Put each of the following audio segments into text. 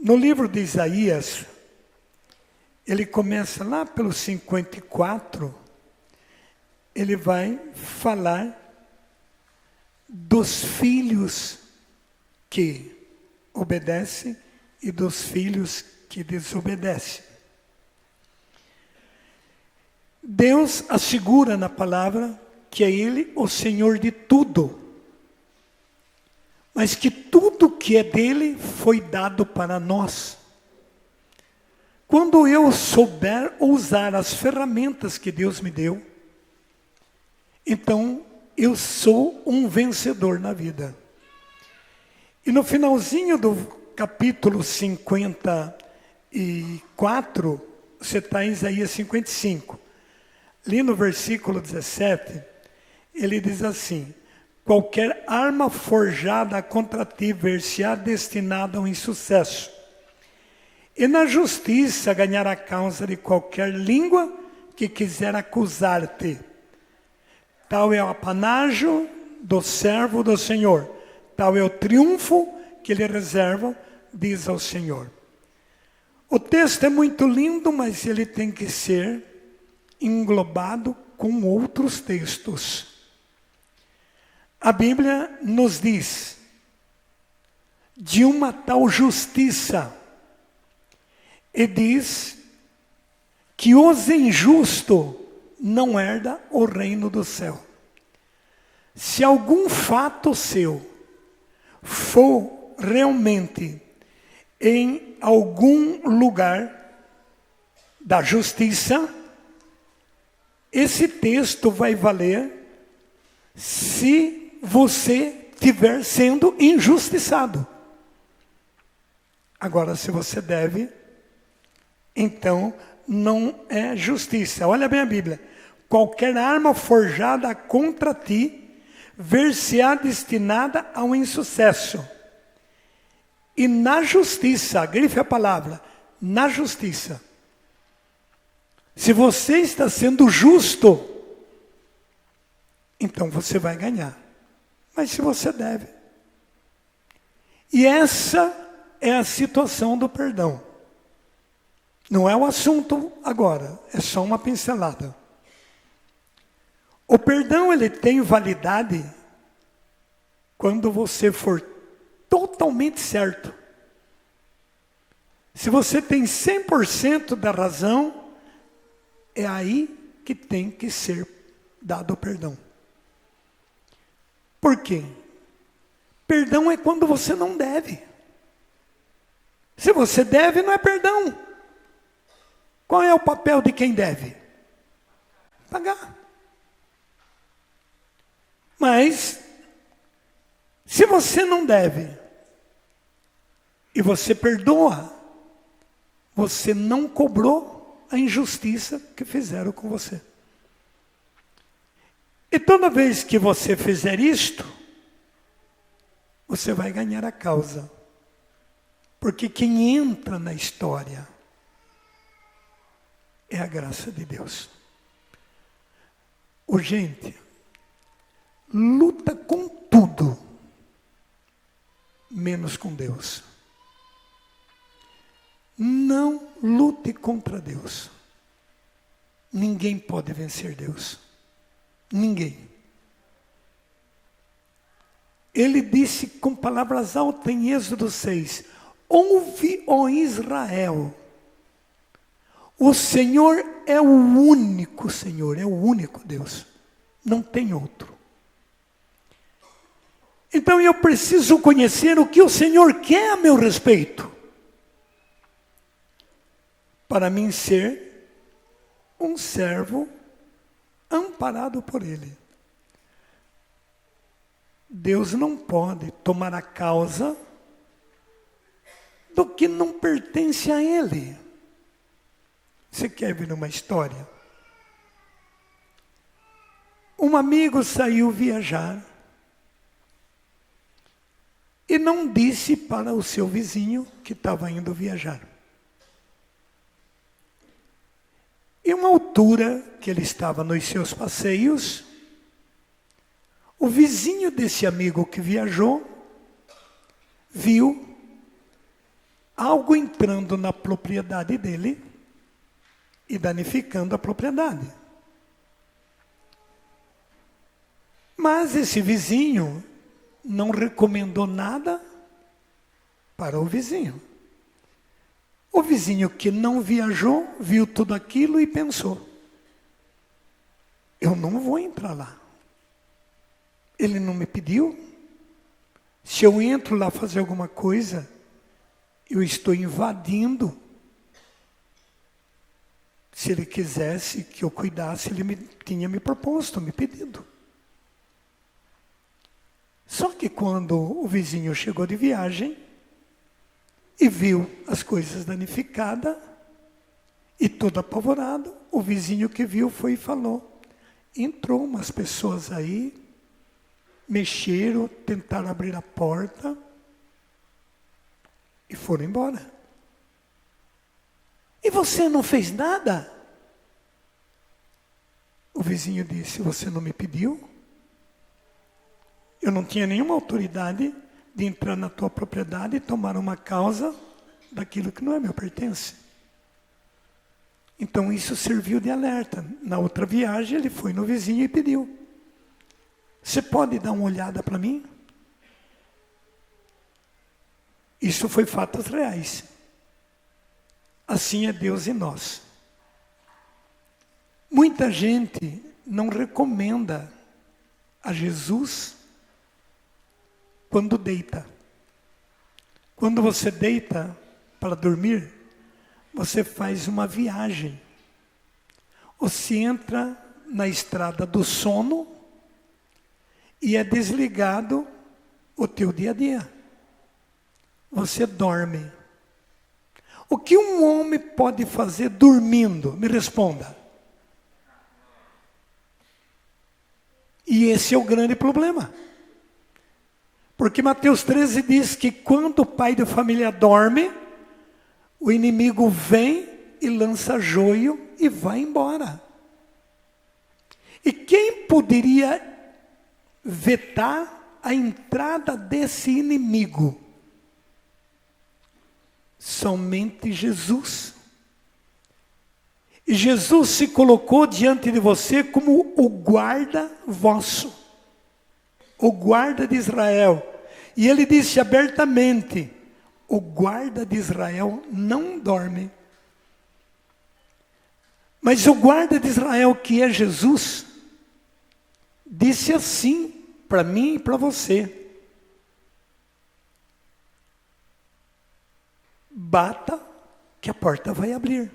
No livro de Isaías, ele começa lá pelo 54, ele vai falar dos filhos que obedecem e dos filhos que desobedecem. Deus assegura na palavra que é Ele o Senhor de tudo, mas que tudo que é dele foi dado para nós. Quando eu souber usar as ferramentas que Deus me deu, então eu sou um vencedor na vida. E no finalzinho do capítulo 54, você está em Isaías 55. Ali no versículo 17, ele diz assim: qualquer arma forjada contra ti ver-se-á destinada ao insucesso. E na justiça ganhará a causa de qualquer língua que quiser acusar-te. Tal é o apanágio do servo do Senhor. Tal é o triunfo que lhe reserva, diz ao Senhor. O texto é muito lindo, mas ele tem que ser englobado com outros textos. A Bíblia nos diz de uma tal justiça, e diz que os injustos não herdam o reino do céu. Se algum fato seu for realmente em algum lugar da justiça, esse texto vai valer se você estiver sendo injustiçado. Agora, se você deve, então não é justiça. Olha bem a Bíblia. Qualquer arma forjada contra ti ver-se-á destinada ao insucesso. E na justiça, grife a palavra, na justiça. Se você está sendo justo, então você vai ganhar. Mas se você deve. E essa é a situação do perdão. Não é o assunto agora, é só uma pincelada. O perdão, ele tem validade quando você for totalmente certo. Se você tem 100% da razão, é aí que tem que ser dado o perdão. Por quê? Perdão é quando você não deve. Se você deve, não é perdão. Qual é o papel de quem deve? Pagar. Mas, se você não deve, e você perdoa, você não cobrou a injustiça que fizeram com você. E toda vez que você fizer isto, você vai ganhar a causa. Porque quem entra na história é a graça de Deus. Gente, luta com tudo, menos com Deus. Não lute contra Deus. Ninguém pode vencer Deus. Ninguém. Ele disse com palavras altas em Êxodo 6, ouve, ó Israel, o Senhor é o único Senhor, é o único Deus, não tem outro. Então eu preciso conhecer o que o Senhor quer a meu respeito, para mim ser um servo amparado por Ele. Deus não pode tomar a causa do que não pertence a Ele. Você quer ver uma história? Um amigo saiu viajar e não disse para o seu vizinho que estava indo viajar. E uma altura que ele estava nos seus passeios, o vizinho desse amigo que viajou viu algo entrando na propriedade dele e danificando a propriedade. Mas esse vizinho não recomendou nada para o vizinho. O vizinho que não viajou, viu tudo aquilo e pensou: eu não vou entrar lá. Ele não me pediu. Se eu entro lá fazer alguma coisa, eu estou invadindo. Se ele quisesse que eu cuidasse, ele tinha me proposto, me pedido. Só que quando o vizinho chegou de viagem e viu as coisas danificadas e todo apavorado, o vizinho que viu foi e falou: entrou umas pessoas aí, mexeram, tentaram abrir a porta e foram embora. E você não fez nada? O vizinho disse: você não me pediu? Eu não tinha nenhuma autoridade de entrar na tua propriedade e tomar uma causa daquilo que não é meu pertence. Então isso serviu de alerta. Na outra viagem ele foi no vizinho e pediu: você pode dar uma olhada para mim? Isso foi fatos reais. Assim é Deus em nós. Muita gente não recomenda a Jesus quando deita. Quando você deita para dormir, você faz uma viagem. Você entra na estrada do sono e é desligado o teu dia a dia. Você dorme. O que um homem pode fazer dormindo? Me responda. E esse é o grande problema. Porque Mateus 13 diz que quando o pai de família dorme, o inimigo vem e lança joio e vai embora. E quem poderia vetar a entrada desse inimigo? Somente Jesus. E Jesus se colocou diante de você como o guarda vosso, o guarda de Israel. E ele disse abertamente: o guarda de Israel não dorme. Mas o guarda de Israel, que é Jesus, disse assim para mim e para você: bata que a porta vai abrir.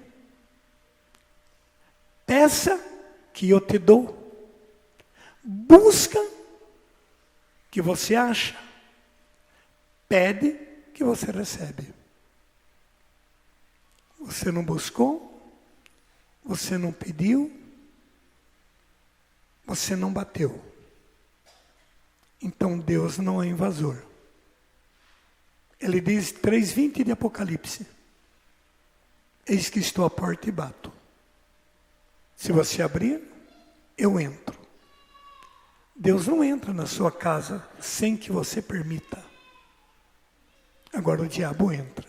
Peça que eu te dou. Busca que você acha. Pede que você recebe. Você não buscou, você não pediu, você não bateu. Então Deus não é invasor. Ele diz 3:20 de Apocalipse: eis que estou à porta e bato. Se você abrir, eu entro. Deus não entra na sua casa sem que você permita. Agora o diabo entra.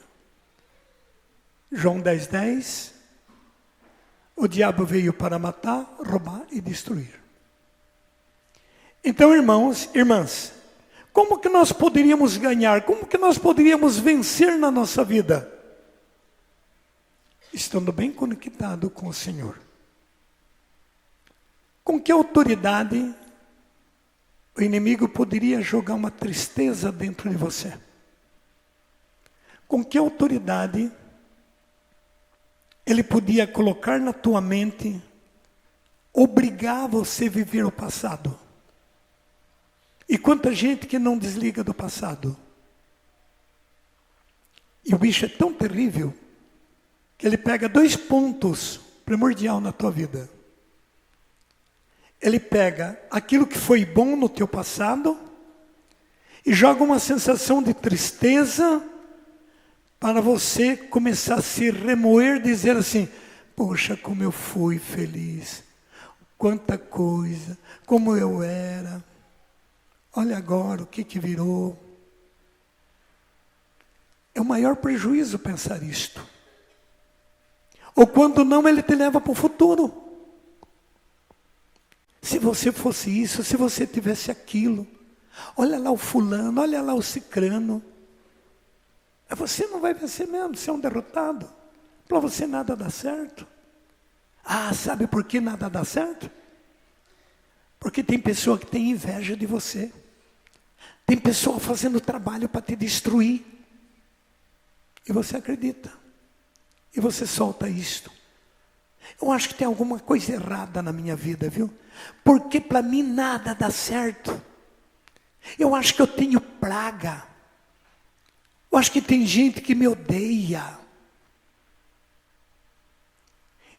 João 10:10, o diabo veio para matar, roubar e destruir. Então, irmãos, irmãs, como que nós poderíamos ganhar? Como que nós poderíamos vencer na nossa vida? Estando bem conectado com o Senhor. Com que autoridade o inimigo poderia jogar uma tristeza dentro de você? Com que autoridade ele podia colocar na tua mente, obrigar você a viver o passado? E quanta gente que não desliga do passado. E o bicho é tão terrível que ele pega 2 pontos primordiais na tua vida. Ele pega aquilo que foi bom no teu passado e joga uma sensação de tristeza para você começar a se remoer, dizer assim: poxa, como eu fui feliz, quanta coisa, como eu era, olha agora o que virou. É o maior prejuízo pensar isto. Ou quando não, ele te leva para o futuro. Se você fosse isso, se você tivesse aquilo, olha lá o fulano, olha lá o cicrano. Você não vai vencer mesmo, você é um derrotado. Para você nada dá certo. Ah, sabe por que nada dá certo? Porque tem pessoa que tem inveja de você. Tem pessoa fazendo trabalho para te destruir. E você acredita. E você solta isto. Eu acho que tem alguma coisa errada na minha vida, viu? Porque para mim nada dá certo. Eu acho que eu tenho praga. Eu acho que tem gente que me odeia.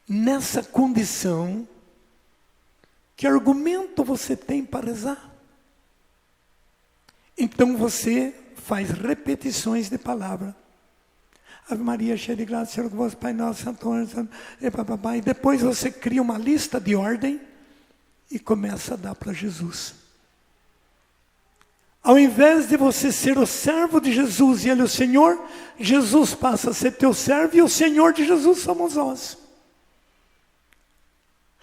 Nessa condição, que argumento você tem para rezar? Então você faz repetições de palavra. Ave Maria, cheia de graça, Senhor convosco, Pai nosso, Santo Anjo, e depois você cria uma lista de ordem e começa a dar para Jesus. Ao invés de você ser o servo de Jesus e ele o Senhor, Jesus passa a ser teu servo e o Senhor de Jesus somos nós.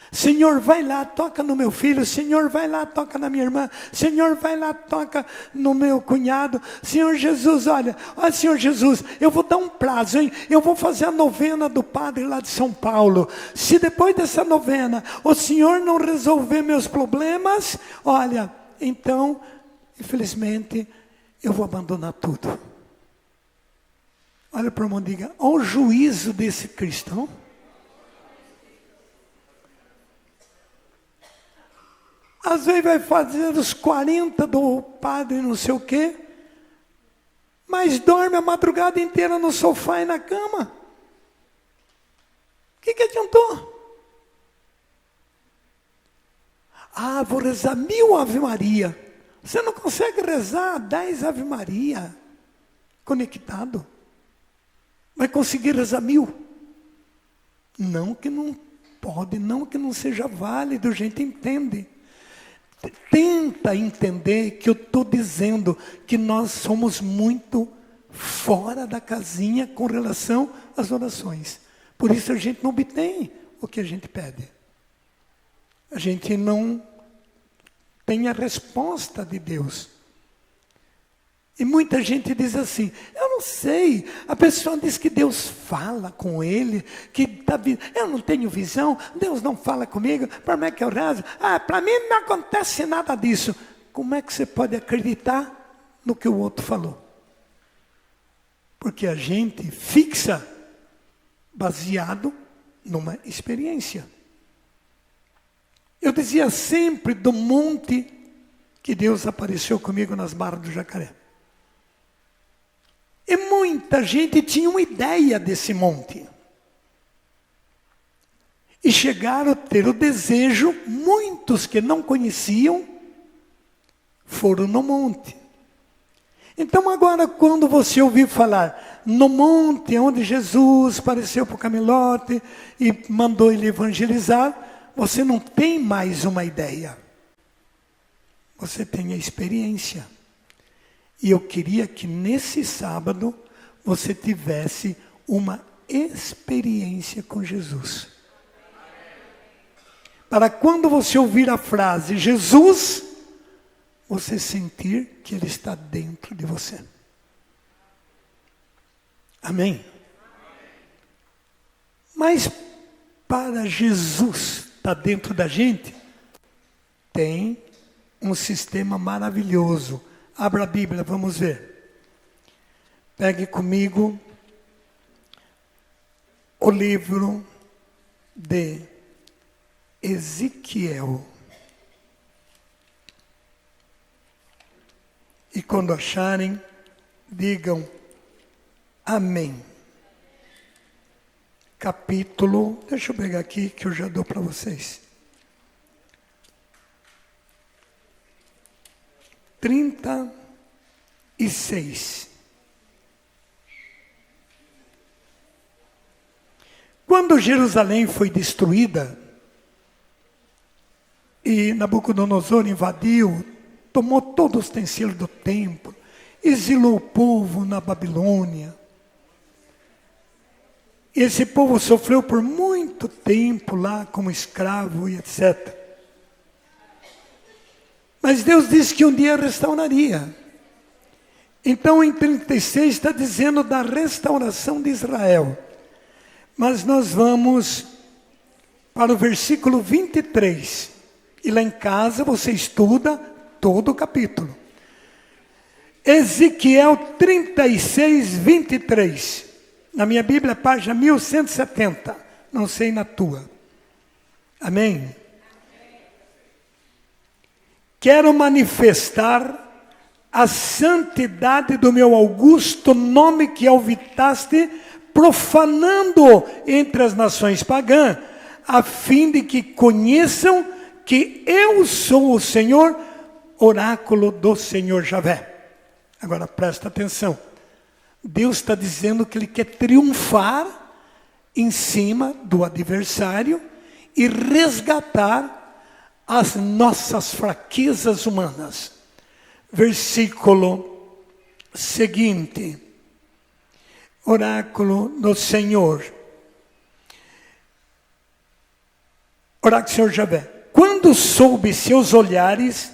Senhor, vai lá, toca no meu filho. Senhor, vai lá, toca na minha irmã. Senhor, vai lá, toca no meu cunhado. Senhor Jesus, olha, Senhor Jesus, eu vou dar um prazo, hein? Eu vou fazer a novena do padre lá de São Paulo. Se depois dessa novena o Senhor não resolver meus problemas, olha, então, infelizmente, eu vou abandonar tudo. Olha para o mundo e diga, olha o juízo desse cristão. Às vezes vai fazer os 40 do padre não sei o quê, mas dorme a madrugada inteira no sofá e na cama. O que adiantou? Ah, vou rezar 1000 Ave Maria. Você não consegue rezar 10 Ave Maria conectado. Vai conseguir rezar 1000? Não que não pode, não que não seja válido, a gente entende. Tenta entender que eu estou dizendo que nós somos muito fora da casinha com relação às orações. Por isso a gente não obtém o que a gente pede. A gente não tem a resposta de Deus. E muita gente diz assim, eu não sei, a pessoa diz que Deus fala com ele, eu não tenho visão, Deus não fala comigo, para mim é que eu rezo, para mim não acontece nada disso. Como é que você pode acreditar no que o outro falou? Porque a gente fixa baseado numa experiência. Eu dizia sempre do monte que Deus apareceu comigo nas Barras do Jacaré. E muita gente tinha uma ideia desse monte. E chegaram a ter o desejo, muitos que não conheciam, foram no monte. Então agora quando você ouvir falar no monte onde Jesus apareceu para o Camilote e mandou ele evangelizar, você não tem mais uma ideia. Você tem a experiência. E eu queria que nesse sábado você tivesse uma experiência com Jesus. Para quando você ouvir a frase Jesus, você sentir que Ele está dentro de você. Amém? Mas para Jesus estar dentro da gente, tem um sistema maravilhoso. Abra a Bíblia, vamos ver. Pegue comigo o livro de Ezequiel. E quando acharem, digam amém. Capítulo, deixa eu pegar aqui que eu já dou para vocês. 36. Quando Jerusalém foi destruída, e Nabucodonosor invadiu, tomou todos os utensílios do templo, exilou o povo na Babilônia, Esse povo sofreu por muito tempo lá como escravo e etc. Mas Deus disse que um dia restauraria. Então em 36 está dizendo da restauração de Israel. Mas nós vamos para o versículo 23. E lá em casa você estuda todo o capítulo. Ezequiel 36, 23. Na minha Bíblia, página 1170. Não sei na tua. Amém? Quero manifestar a santidade do meu augusto nome que alvitaste, profanando entre as nações pagãs, a fim de que conheçam que eu sou o Senhor, oráculo do Senhor Javé. Agora presta atenção. Deus está dizendo que Ele quer triunfar em cima do adversário e resgatar as nossas fraquezas humanas. Versículo seguinte. Oráculo do Senhor. Oráculo do Senhor Javé. Quando soube seus olhares,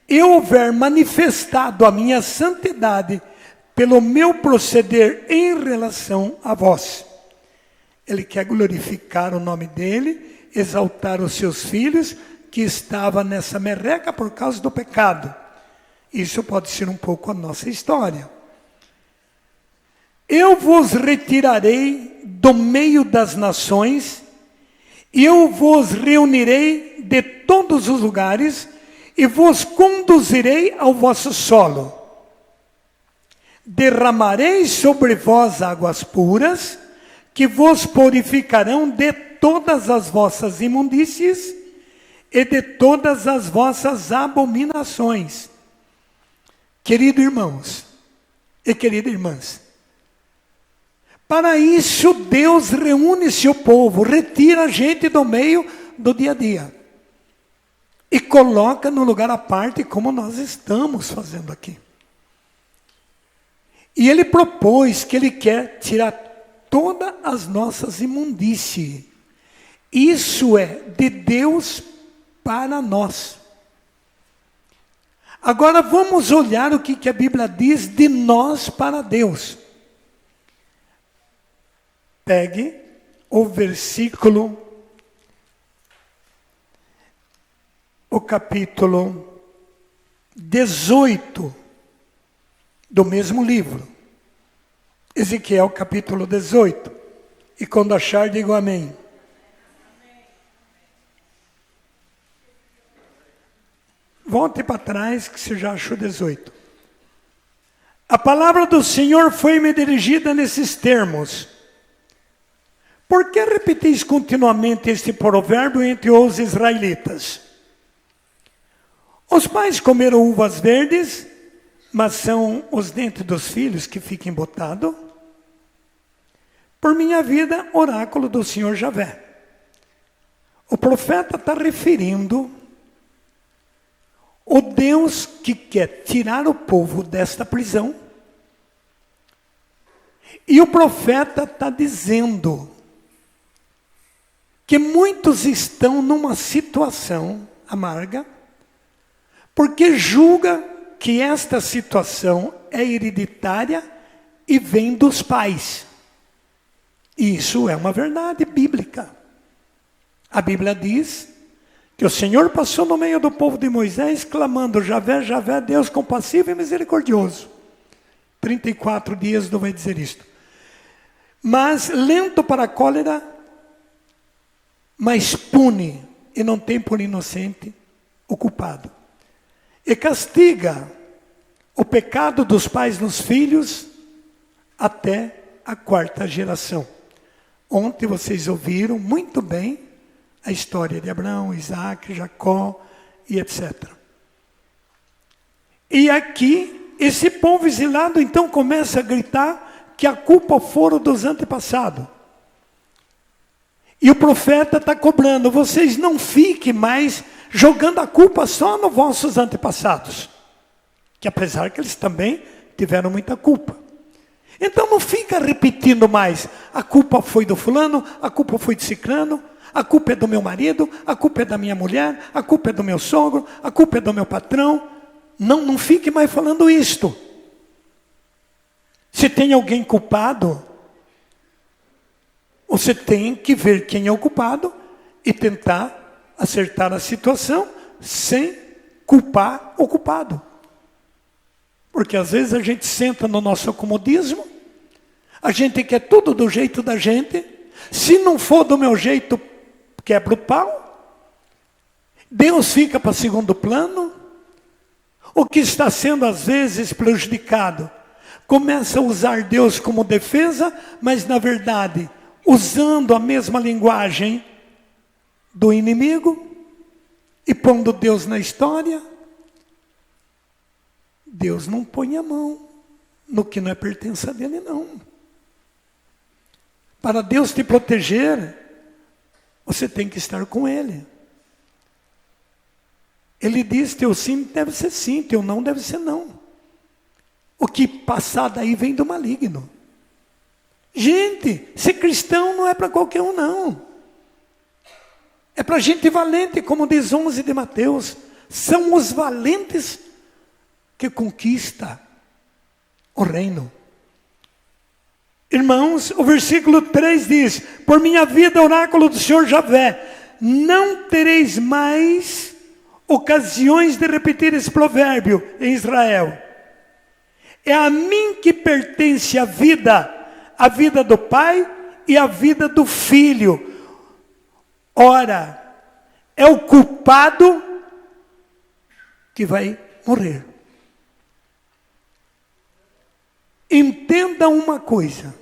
eu houver manifestado a minha santidade pelo meu proceder em relação a vós. Ele quer glorificar o nome dele, exaltar os seus filhos, que estavam nessa merreca por causa do pecado. Isso pode ser um pouco a nossa história. Eu vos retirarei do meio das nações, e eu vos reunirei de todos os lugares, e vos conduzirei ao vosso solo. Derramarei sobre vós águas puras, que vos purificarão de todas as vossas imundícies e de todas as vossas abominações. Queridos irmãos e queridas irmãs, para isso Deus reúne seu povo, retira a gente do meio do dia a dia e coloca no lugar à parte, como nós estamos fazendo aqui. E Ele propôs que Ele quer tirar todas as nossas imundícies. Isso é de Deus para nós. Agora vamos olhar o que a Bíblia diz de nós para Deus. Pegue o versículo, o capítulo 18 do mesmo livro. Ezequiel capítulo 18. E quando achar, digo amém. Volte para trás que você já achou 18. A palavra do Senhor foi-me dirigida nesses termos. Por que repetis continuamente este provérbio entre os israelitas? Os pais comeram uvas verdes, mas são os dentes dos filhos que ficam embotados? Por minha vida, oráculo do Senhor Javé. O profeta está referindo o Deus que quer tirar o povo desta prisão. E o profeta está dizendo que muitos estão numa situação amarga, porque julga que esta situação é hereditária e vem dos pais. E isso é uma verdade bíblica. A Bíblia diz que o Senhor passou no meio do povo de Moisés, clamando, Javé, Javé, Deus compassivo e misericordioso. 34 dias não vai dizer isto. Mas lento para a cólera, mas pune, e não tem por inocente o culpado. E castiga o pecado dos pais nos filhos até a 4ª geração. Ontem vocês ouviram muito bem a história de Abraão, Isaac, Jacó e etc. E aqui, esse povo exilado então começa a gritar que a culpa foram dos antepassados. E o profeta está cobrando, vocês não fiquem mais jogando a culpa só nos vossos antepassados. Que apesar que eles também tiveram muita culpa. Então não fica repetindo mais. A culpa foi do fulano, a culpa foi de ciclano, a culpa é do meu marido, a culpa é da minha mulher, a culpa é do meu sogro, a culpa é do meu patrão. Não fique mais falando isto. Se tem alguém culpado, você tem que ver quem é o culpado e tentar acertar a situação sem culpar o culpado. Porque às vezes a gente senta no nosso comodismo, a gente quer tudo do jeito da gente, se não for do meu jeito, quebra o pau, Deus fica para segundo plano, o que está sendo às vezes prejudicado, começa a usar Deus como defesa, mas na verdade, usando a mesma linguagem do inimigo, e pondo Deus na história, Deus não põe a mão no que não é pertença dele, não. Para Deus te proteger, você tem que estar com Ele. Ele diz, teu sim deve ser sim, teu não deve ser não. O que passar daí vem do maligno. Gente, ser cristão não é para qualquer um, não. É para gente valente, como diz 11 de Mateus. São os valentes que conquista o reino. Irmãos, o versículo 3 diz, por minha vida, oráculo do Senhor Javé, não tereis mais ocasiões de repetir esse provérbio em Israel. É a mim que pertence a vida do pai e a vida do filho. Ora, é o culpado que vai morrer. Entenda uma coisa.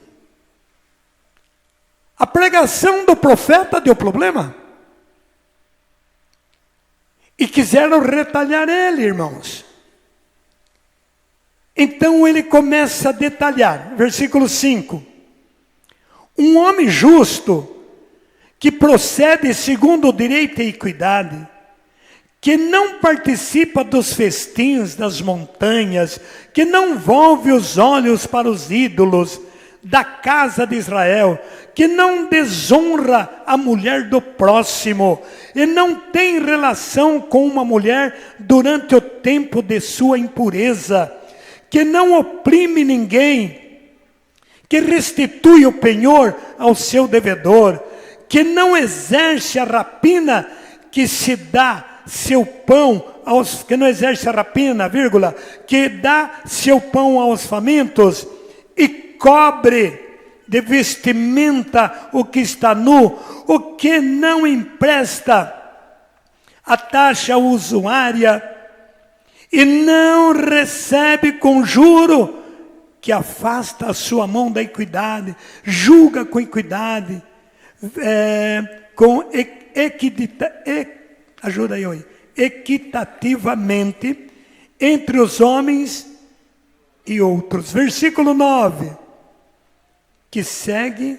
A pregação do profeta deu problema. E quiseram retalhar ele, irmãos. Então ele começa a detalhar. Versículo 5. Um homem justo, que procede segundo o direito e equidade, que não participa dos festins das montanhas, que não volve os olhos para os ídolos da casa de Israel, que não desonra a mulher do próximo, e não tem relação com uma mulher durante o tempo de sua impureza, que não oprime ninguém, que restitui o penhor ao seu devedor, que não exerce a rapina, que se dá seu pão aos que não exerce a rapina, vírgula, que dá seu pão aos famintos e cobre de vestimenta o que está nu, o que não empresta a taxa usuária e não recebe com juro, que afasta a sua mão da equidade, julga com equidade, com equitativamente entre os homens e outros. Versículo 9. Que segue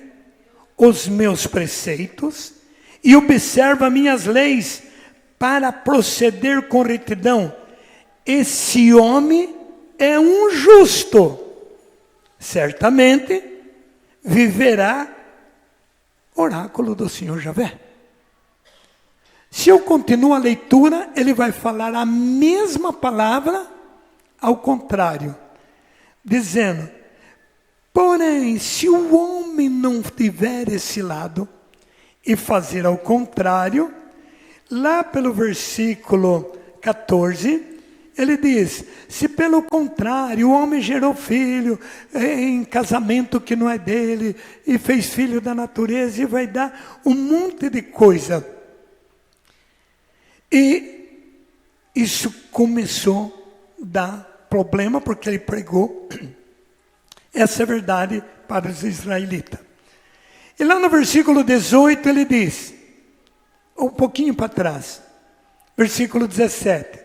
os meus preceitos e observa minhas leis para proceder com retidão. Esse homem é um justo. Certamente viverá, oráculo do Senhor Javé. Se eu continuo a leitura, ele vai falar a mesma palavra ao contrário, dizendo, porém, se o homem não tiver esse lado e fazer ao contrário, lá pelo versículo 14, ele diz, se pelo contrário o homem gerou filho em casamento que não é dele, e fez filho da natureza, e vai dar um monte de coisa. E isso começou a dar problema, porque ele pregou essa verdade para os israelitas. E lá no versículo 18 ele diz, um pouquinho para trás, versículo 17,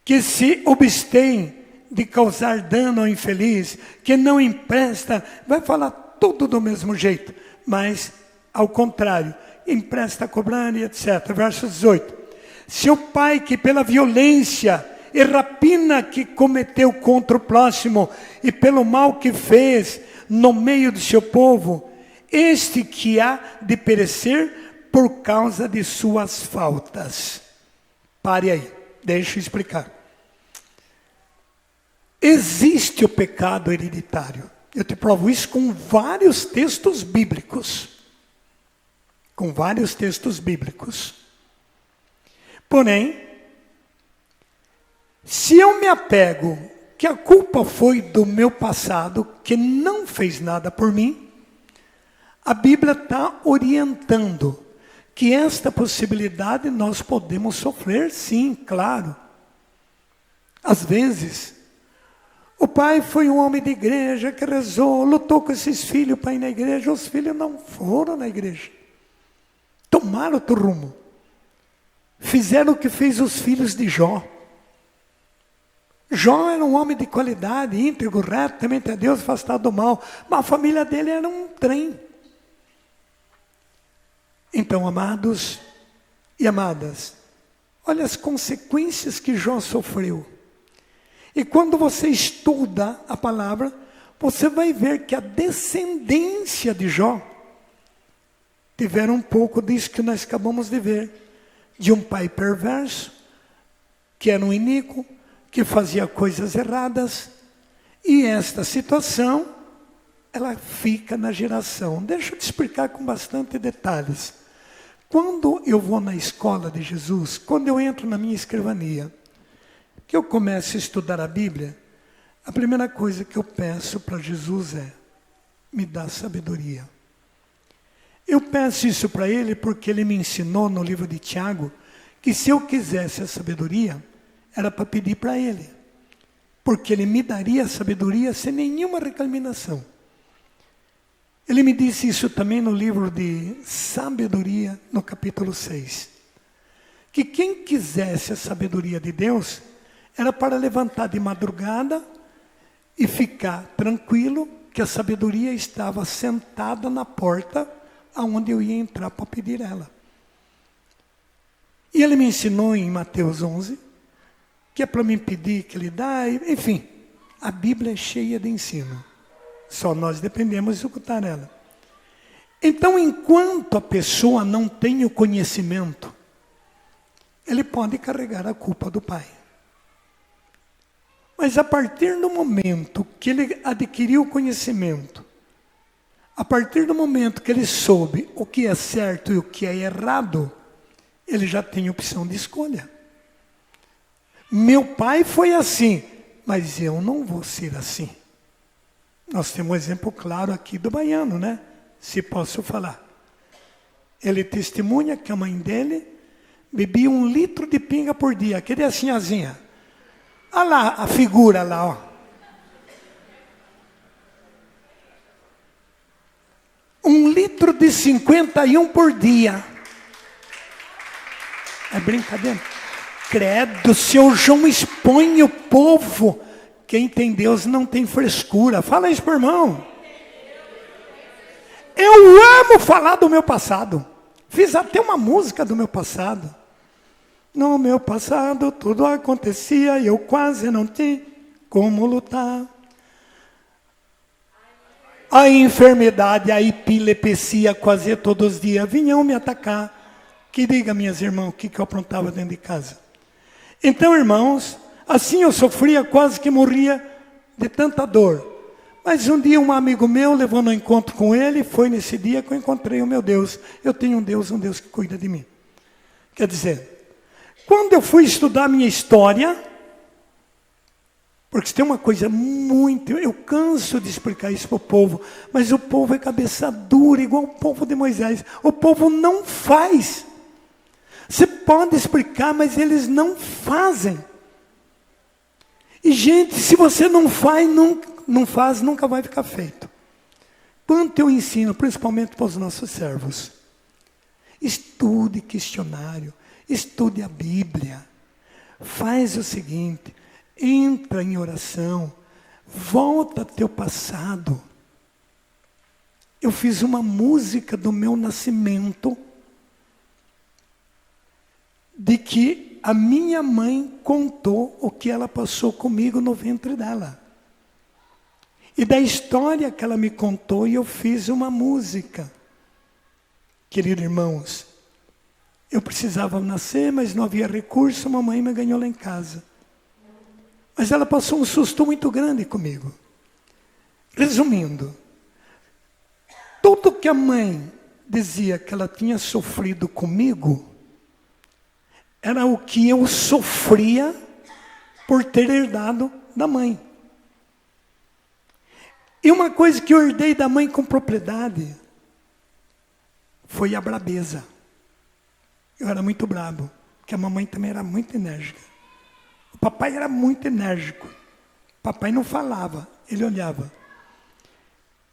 que se abstém de causar dano ao infeliz, que não empresta, vai falar tudo do mesmo jeito, mas ao contrário, empresta cobrando e etc. Verso 18, se o pai que pela violência e rapina que cometeu contra o próximo, e pelo mal que fez no meio do seu povo, este que há de perecer por causa de suas faltas. Pare aí, deixa eu explicar. Existe o pecado hereditário. Eu te provo isso com vários textos bíblicos. Com vários textos bíblicos. Porém, se eu me apego que a culpa foi do meu passado, que não fez nada por mim, a Bíblia está orientando que esta possibilidade nós podemos sofrer, sim, claro. Às vezes, o pai foi um homem de igreja que rezou, lutou com esses filhos para ir na igreja, os filhos não foram na igreja. Tomaram outro rumo. Fizeram o que fez os filhos de Jó. Jó era um homem de qualidade, íntegro, reto, temente a Deus, afastado do mal. Mas a família dele era um trem. Então, amados e amadas, olha as consequências que Jó sofreu. E quando você estuda a palavra, você vai ver que a descendência de Jó tiveram um pouco disso que nós acabamos de ver. De um pai perverso, que era um iníquo, que fazia coisas erradas. E esta situação, ela fica na geração. Deixa eu te explicar com bastante detalhes. Quando eu vou na escola de Jesus, quando eu entro na minha escrivania, que eu começo a estudar a Bíblia, a primeira coisa que eu peço para Jesus é, me dá sabedoria. Eu peço isso para Ele porque Ele me ensinou no livro de Tiago, que se eu quisesse a sabedoria, era para pedir para Ele. Porque Ele me daria a sabedoria sem nenhuma recriminação. Ele me disse isso também no livro de Sabedoria, no capítulo 6. Que quem quisesse a sabedoria de Deus, era para levantar de madrugada e ficar tranquilo, que a sabedoria estava sentada na porta, aonde eu ia entrar para pedir ela. E ele me ensinou em Mateus 11, que é para me pedir que Ele dá, enfim, a Bíblia é cheia de ensino. Só nós dependemos de escutar ela. Então, enquanto a pessoa não tem o conhecimento, ele pode carregar a culpa do pai. Mas a partir do momento que ele adquiriu o conhecimento, a partir do momento que ele soube o que é certo e o que é errado, ele já tem opção de escolha. Meu pai foi assim, mas eu não vou ser assim. Nós temos um exemplo claro aqui do baiano, né? Se posso falar. Ele testemunha que a mãe dele bebia 1 litro de pinga por dia. Aquele asinhazinha. Olha lá a figura lá, ó. 1 litro de 51 por dia. É brincadeira? Credo, seu João expõe o povo. Quem tem Deus não tem frescura. Fala isso, meu irmão. Eu amo falar do meu passado. Fiz até uma música do meu passado. No meu passado tudo acontecia e eu quase não tinha como lutar. A enfermidade, a epilepsia quase todos os dias vinham me atacar. Que diga, minhas irmãs, o que eu aprontava dentro de casa. Então, irmãos, assim eu sofria, quase que morria de tanta dor. Mas um dia um amigo meu levou no encontro com ele, foi nesse dia que eu encontrei o meu Deus. Eu tenho um Deus que cuida de mim. Quer dizer, quando eu fui estudar a minha história, porque tem uma coisa muito, eu canso de explicar isso para o povo, mas o povo é cabeça dura, igual o povo de Moisés. O povo não faz. Você pode explicar, mas eles não fazem. E gente, se você não faz, nunca vai ficar feito. Quanto eu ensino, principalmente para os nossos servos. Estude questionário, estude a Bíblia. Faz o seguinte, entra em oração, volta ao teu passado. Eu fiz uma música do meu nascimento, de que a minha mãe contou o que ela passou comigo no ventre dela. E da história que ela me contou, eu fiz uma música. Queridos irmãos, eu precisava nascer, mas não havia recurso, a mamãe me ganhou lá em casa. Mas ela passou um susto muito grande comigo. Resumindo, tudo que a mãe dizia que ela tinha sofrido comigo, era o que eu sofria por ter herdado da mãe. E uma coisa que eu herdei da mãe com propriedade foi a brabeza. Eu era muito brabo, porque a mamãe também era muito enérgica. O papai era muito enérgico. O papai não falava, ele olhava.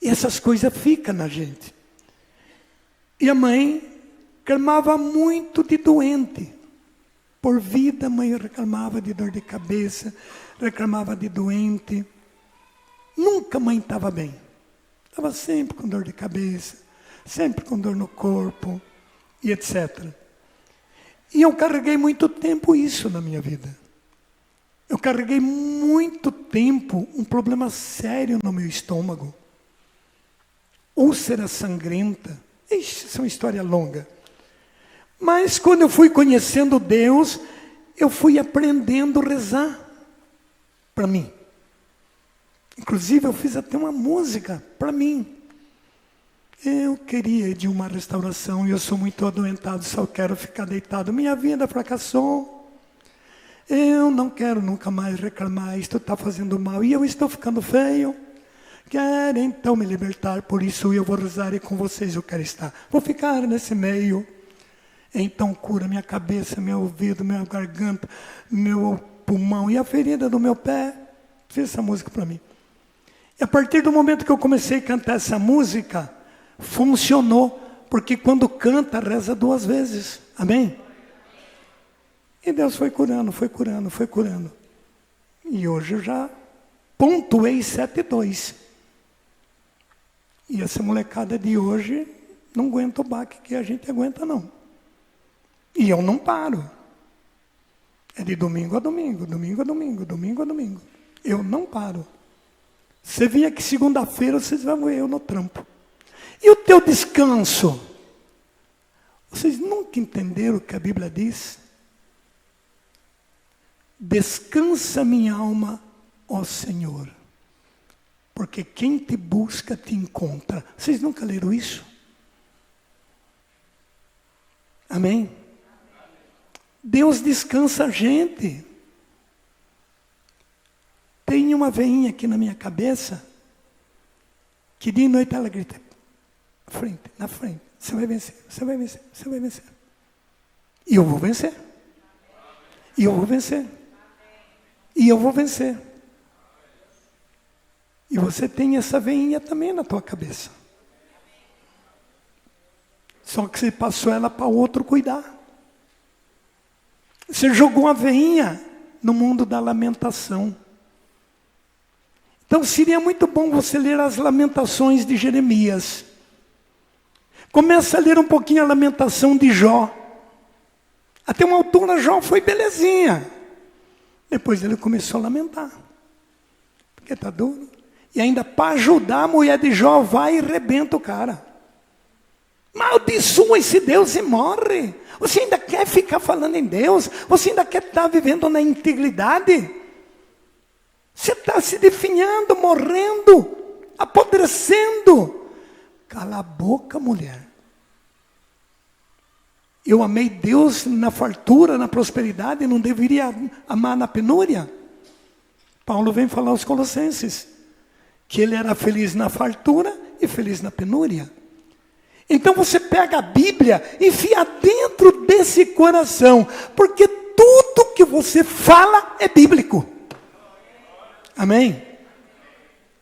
E essas coisas ficam na gente. E a mãe reclamava muito de doente. Por vida, a mãe reclamava de dor de cabeça, reclamava de doente. Nunca a mãe estava bem. Estava sempre com dor de cabeça, sempre com dor no corpo, e etc. E eu carreguei muito tempo isso na minha vida. Eu carreguei muito tempo um problema sério no meu estômago. Úlcera sangrenta. Ixi, isso é uma história longa. Mas quando eu fui conhecendo Deus, eu fui aprendendo a rezar para mim. Inclusive, eu fiz até uma música para mim. Eu queria de uma restauração e eu sou muito adoentado, só quero ficar deitado. Minha vida fracassou. Eu não quero nunca mais reclamar, isto está fazendo mal e eu estou ficando feio. Quero então me libertar, por isso eu vou rezar e com vocês eu quero estar. Vou ficar nesse meio. Então cura minha cabeça, meu ouvido, minha garganta, meu pulmão e a ferida do meu pé. Fiz essa música para mim. E a partir do momento que eu comecei a cantar essa música, funcionou, porque quando canta, reza 2 vezes. Amém? E Deus foi curando, foi curando, foi curando. E hoje eu já pontuei 7,2. E essa molecada de hoje não aguenta o baque que a gente aguenta, não. E eu não paro. É de domingo a domingo, domingo a domingo, domingo a domingo. Eu não paro. Você vem aqui segunda-feira, vocês vão ver eu no trampo. E o teu descanso? Vocês nunca entenderam o que a Bíblia diz? Descansa minha alma, ó Senhor. Porque quem te busca te encontra. Vocês nunca leram isso? Amém? Deus descansa a gente. Tem uma veinha aqui na minha cabeça, que dia e noite ela grita, na frente, você vai vencer, você vai vencer, você vai vencer. E eu vou vencer. E eu vou vencer. E eu vou vencer. E você tem essa veinha também na tua cabeça. Só que você passou ela para outro cuidar. Você jogou a veinha no mundo da lamentação. Então seria muito bom você ler as lamentações de Jeremias. Começa a ler um pouquinho a lamentação de Jó. Até uma altura Jó foi belezinha. Depois ele começou a lamentar. Porque está duro. E ainda para ajudar a mulher de Jó, vai e rebenta o cara. Maldiçoa esse Deus e morre. Você ainda quer ficar falando em Deus? Você ainda quer estar vivendo na integridade? Você está se definhando, morrendo, apodrecendo. Cala a boca, mulher. Eu amei Deus na fartura, na prosperidade, não deveria amar na penúria? Paulo vem falar aos Colossenses que ele era feliz na fartura e feliz na penúria. Então você pega a Bíblia e enfia dentro desse coração, porque tudo que você fala é bíblico. Amém?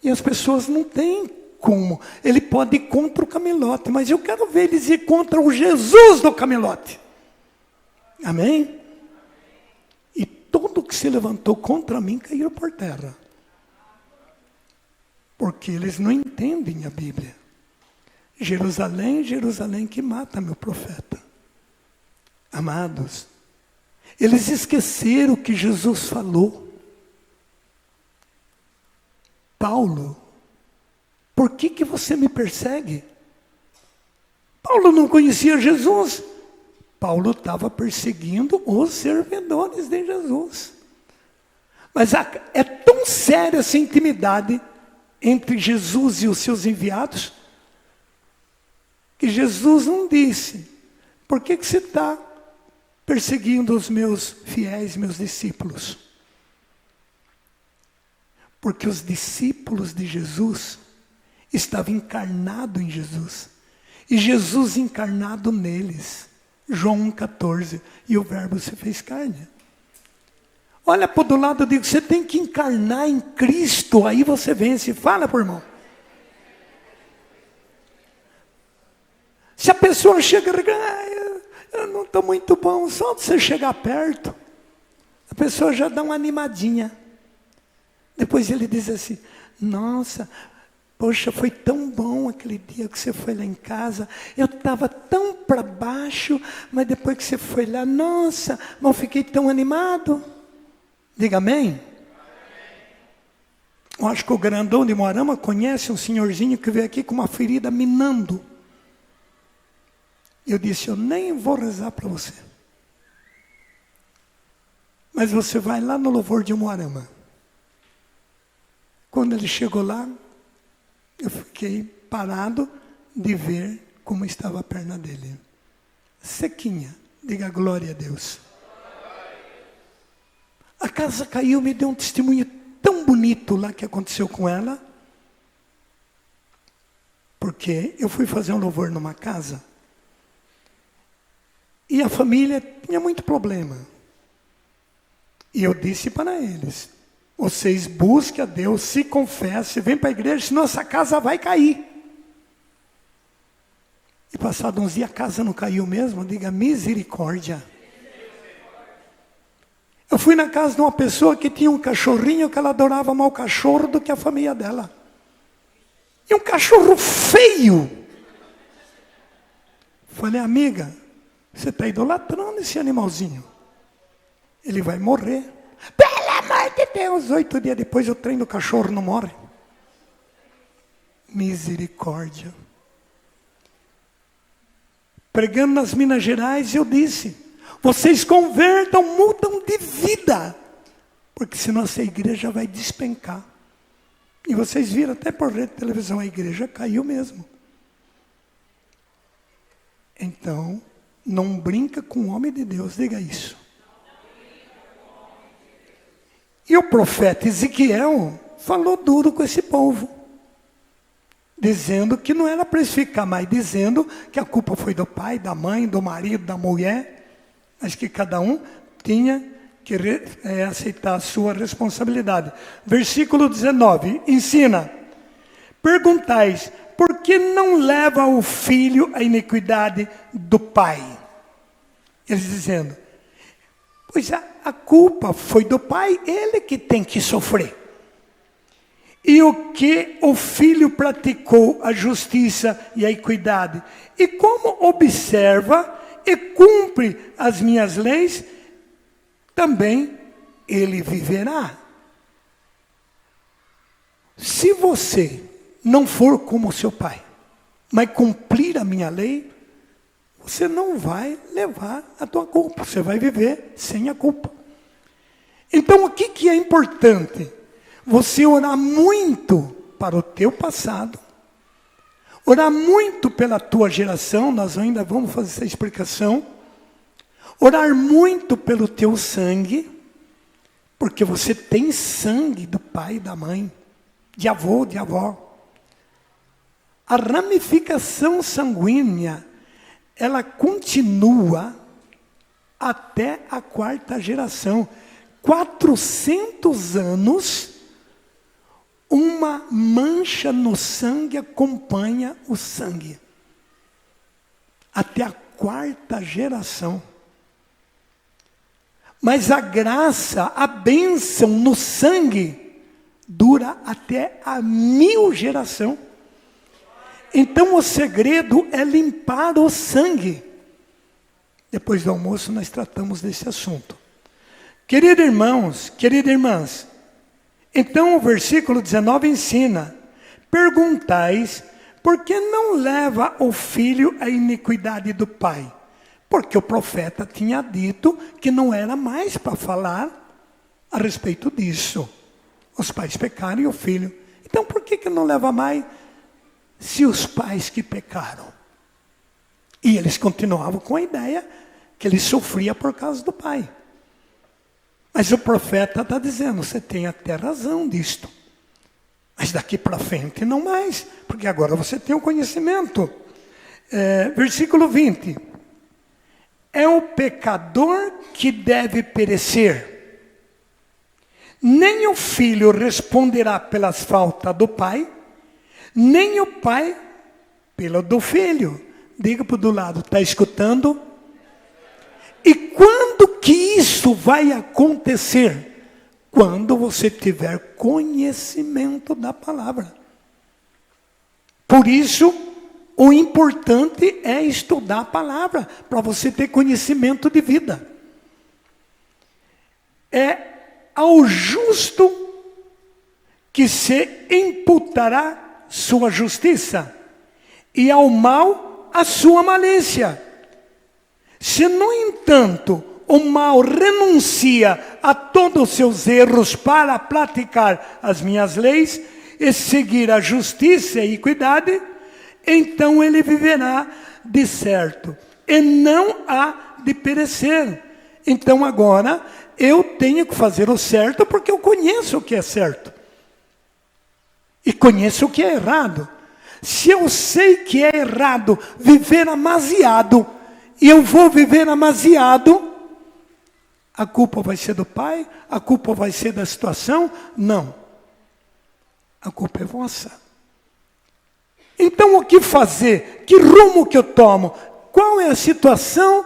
E as pessoas não têm como. Ele pode ir contra o camelote, mas eu quero ver eles ir contra o Jesus do camelote. Amém? E tudo que se levantou contra mim caiu por terra. Porque eles não entendem a Bíblia. Jerusalém, Jerusalém que mata meu profeta. Amados, Eles esqueceram o que Jesus falou. Paulo, por que você me persegue? Paulo não conhecia Jesus. Paulo estava perseguindo os servidores de Jesus. Mas é tão séria essa intimidade entre Jesus e os seus enviados, que Jesus não disse: por que você está perseguindo os meus fiéis, meus discípulos? Porque os discípulos de Jesus estavam encarnados em Jesus. E Jesus encarnado neles. João 1,14. E o verbo se fez carne. Olha para o do lado, eu digo, você tem que encarnar em Cristo, aí você vence. Fala, por irmão. Se a pessoa chega e eu não estou muito bom, só de você chegar perto, a pessoa já dá uma animadinha. Depois ele diz assim: nossa, poxa, foi tão bom aquele dia que você foi lá em casa. Eu estava tão para baixo, mas depois que você foi lá, nossa, não fiquei tão animado. Diga amém. Eu acho que o grandão de Moarama conhece um senhorzinho que veio aqui com uma ferida minando. Eu disse: eu nem vou rezar para você. Mas você vai lá no louvor de Moarama. Quando ele chegou lá, eu fiquei parado de ver como estava a perna dele. Sequinha. Diga glória a Deus. A casa caiu, me deu um testemunho tão bonito lá que aconteceu com ela. Porque eu fui fazer um louvor numa casa. E a família tinha muito problema. E eu disse para eles: vocês busquem a Deus, se confessem, vem para a igreja, senão essa casa vai cair. E passado uns dias a casa não caiu mesmo, diga misericórdia. Eu fui na casa de uma pessoa que tinha um cachorrinho que ela adorava mais o cachorro do que a família dela. E um cachorro feio. Falei: amiga, você está idolatrando esse animalzinho. Ele vai morrer. Pelo amor de Deus, 8 dias depois o trem do cachorro não morre. Misericórdia. Pregando nas Minas Gerais, eu disse: vocês convertam, mudam de vida. Porque senão essa igreja vai despencar. E vocês viram até por rede de televisão, a igreja caiu mesmo. Então, não brinca com o homem de Deus, diga isso. E o profeta Ezequiel falou duro com esse povo, dizendo que não era para eles ficar mais dizendo que a culpa foi do pai, da mãe, do marido, da mulher, mas que cada um tinha que aceitar a sua responsabilidade. Versículo 19, ensina: perguntais, por que não leva o filho à iniquidade do pai? Eles dizendo: pois a culpa foi do pai, ele que tem que sofrer. E o que o filho praticou a justiça e a equidade, e como observa e cumpre as minhas leis, também ele viverá. Se você não for como seu pai, mas cumprir a minha lei, você não vai levar a tua culpa, você vai viver sem a culpa. Então o que é importante? Você orar muito para o teu passado, orar muito pela tua geração, nós ainda vamos fazer essa explicação, orar muito pelo teu sangue, porque você tem sangue do pai e da mãe, de avô, de avó. A ramificação sanguínea, ela continua até a 4ª geração. 400 anos, uma mancha no sangue acompanha o sangue. Até a 4ª geração. Mas a graça, a bênção no sangue, dura até a 1000 geração. Então o segredo é limpar o sangue. Depois do almoço nós tratamos desse assunto. Queridos irmãos, queridas irmãs, então o versículo 19 ensina: perguntais, por que não leva o filho à iniquidade do pai? Porque o profeta tinha dito que não era mais para falar a respeito disso. Os pais pecaram e o filho. Então por que não leva mais se os pais que pecaram? E eles continuavam com a ideia que ele sofria por causa do pai. Mas o profeta está dizendo, você tem até razão disto. Mas daqui para frente não mais, porque agora você tem o conhecimento. Versículo 20. É o pecador que deve perecer. Nem o filho responderá pelas faltas do pai, nem o pai pelo do filho. Diga para o do lado, está escutando? E quando que isso vai acontecer? Quando você tiver conhecimento da palavra. Por isso, o importante é estudar a palavra, para você ter conhecimento de vida. É ao justo que se imputará sua justiça, e ao mal a sua malícia. Se, no entanto, o mal renuncia a todos os seus erros para praticar as minhas leis e seguir a justiça e equidade, então ele viverá de certo e não há de perecer. Então agora eu tenho que fazer o certo porque eu conheço o que é certo e conheço o que é errado. Se eu sei que é errado viver amasiado e eu vou viver amasiado, a culpa vai ser do pai? A culpa vai ser da situação? Não. A culpa é vossa. Então o que fazer? Que rumo que eu tomo? Qual é a situação?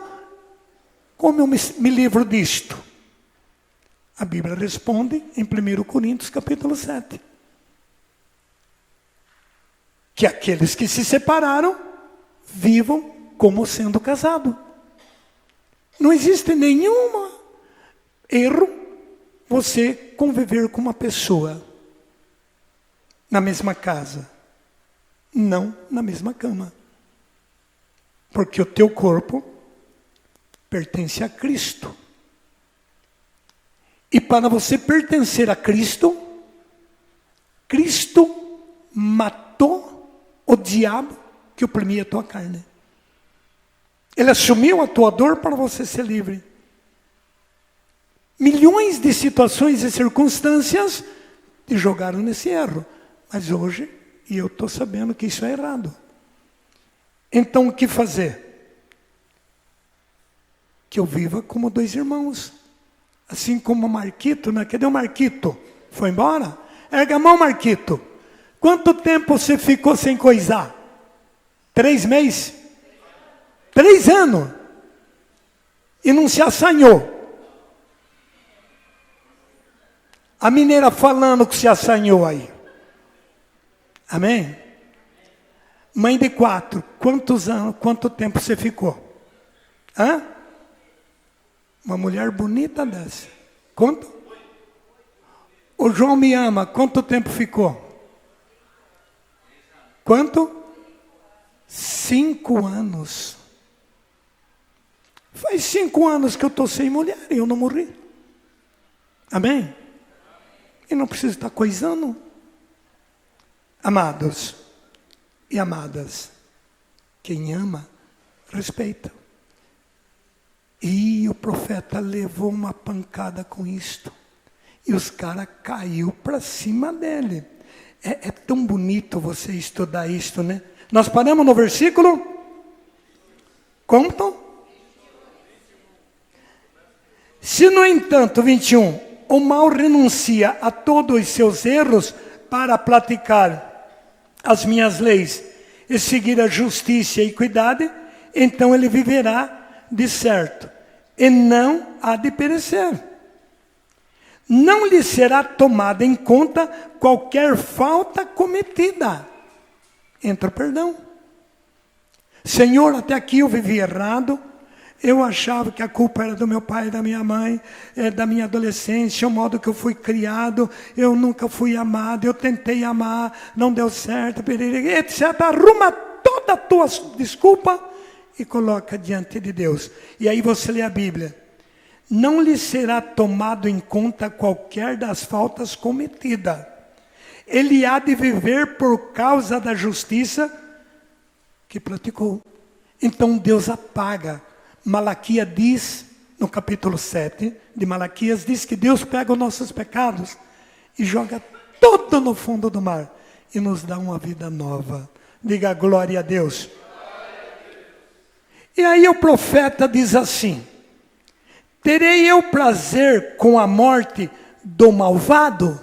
Como eu me livro disto? A Bíblia responde em 1 Coríntios capítulo 7. Que aqueles que se separaram, vivam como sendo casados. Não existe nenhum erro você conviver com uma pessoa na mesma casa, não na mesma cama. Porque o teu corpo pertence a Cristo. E para você pertencer a Cristo, Cristo matou o diabo que oprimia a tua carne. Ele assumiu a tua dor para você ser livre. Milhões de situações e circunstâncias te jogaram nesse erro. Mas hoje, e eu estou sabendo que isso é errado. Então o que fazer? Que eu viva como dois irmãos. Assim como o Marquito, né? Cadê o Marquito? Foi embora? Erga a mão, Marquito. Quanto tempo você ficou sem coisar? 3 meses? 3 anos. E não se assanhou. A mineira falando que se assanhou aí. Amém? Mãe de 4, quantos anos, quanto tempo você ficou? Hã? Uma mulher bonita dessa. Quanto? O João me ama, quanto tempo ficou? Quanto? 5 anos. Faz 5 anos que eu estou sem mulher e eu não morri. Amém? E não preciso estar coisando. Amados e amadas, quem ama, respeita. E o profeta levou uma pancada com isto. E os caras caiu para cima dele. É tão bonito você estudar isto, né? Nós paramos no versículo? Quanto? Se, no entanto, 21, o mal renuncia a todos os seus erros para praticar as minhas leis e seguir a justiça e a equidade, então ele viverá de certo e não há de perecer. Não lhe será tomada em conta qualquer falta cometida. Entra o perdão. Senhor, até aqui eu vivi errado, Eu achava que a culpa era do meu pai, da minha mãe, da minha adolescência, o modo que eu fui criado, eu nunca fui amado, eu tentei amar, não deu certo, etc. Arruma toda a tua desculpa e coloca diante de Deus. E aí você lê a Bíblia. Não lhe será tomado em conta qualquer das faltas cometidas. Ele há de viver por causa da justiça que praticou. Então Deus apaga. Malaquias diz, no capítulo 7 de Malaquias, diz que Deus pega os nossos pecados e joga tudo no fundo do mar e nos dá uma vida nova. Diga glória a Deus. E aí o profeta diz assim: terei eu prazer com a morte do malvado?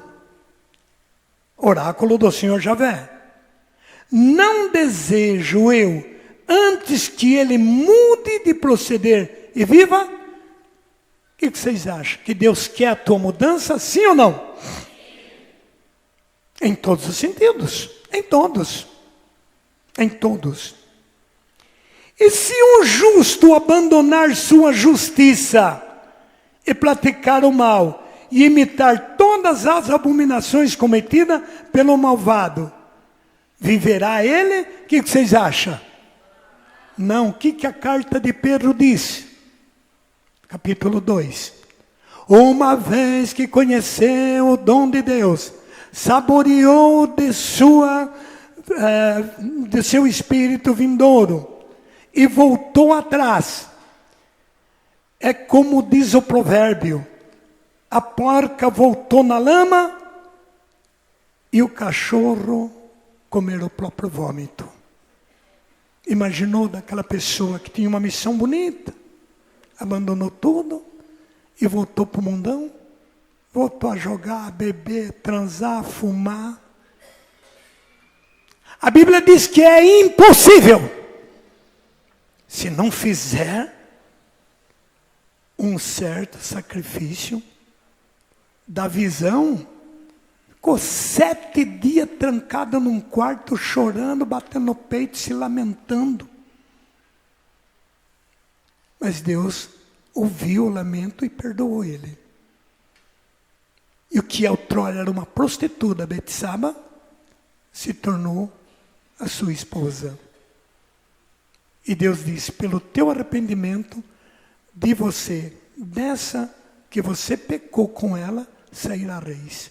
Oráculo do Senhor Javé. Não desejo eu, antes que ele mude de proceder e viva? O que vocês acham? Que Deus quer a tua mudança, sim ou não? Em todos os sentidos. Em todos. Em todos. E se um justo abandonar sua justiça e praticar o mal, e imitar todas as abominações cometidas pelo malvado, viverá ele? O que vocês acham? Não, o que a carta de Pedro diz? Capítulo 2. Uma vez que conheceu o dom de Deus, saboreou de seu espírito vindouro, e voltou atrás. É como diz o provérbio: a porca voltou na lama e o cachorro comer o próprio vômito. Imaginou daquela pessoa que tinha uma missão bonita, abandonou tudo e voltou para o mundão? Voltou a jogar, a beber, transar, fumar. A Bíblia diz que é impossível, se não fizer um certo sacrifício da visão. Ficou 7 dias trancado num quarto, chorando, batendo no peito, se lamentando. Mas Deus ouviu o lamento e perdoou ele. E o que outrora era uma prostituta, Betsaba, se tornou a sua esposa. E Deus disse: pelo teu arrependimento de você, dessa que você pecou com ela, sairá reis.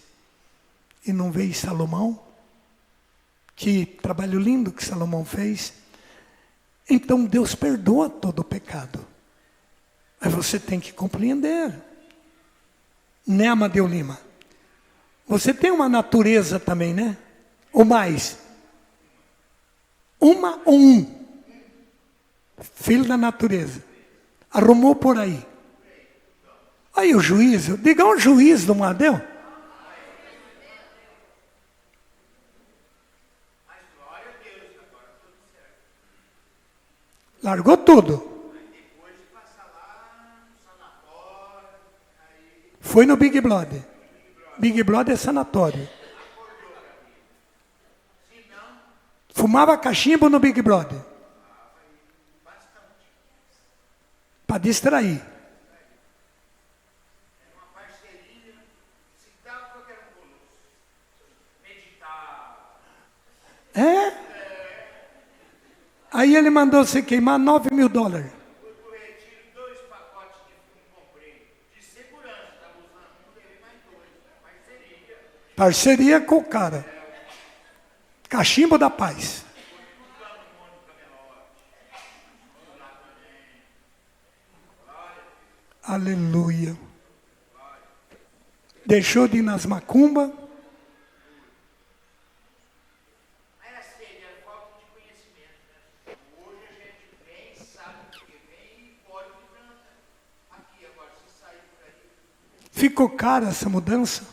E não veio Salomão? Que trabalho lindo que Salomão fez. Então Deus perdoa todo o pecado. Mas você tem que compreender. Né, Amadeu Lima? Você tem uma natureza também, né? Ou mais? Uma ou um? Filho da natureza. Arrumou por aí. Aí o juízo. Diga um juiz do Amadeu. Largou tudo. Foi no Big Brother. Big Brother é sanatório. Fumava cachimbo no Big Brother. Para distrair. É? Aí ele mandou você queimar $9.000. Parceria com o cara. Cachimbo da paz. Aleluia. Deixou de ir nas macumbas. Ficou cara essa mudança?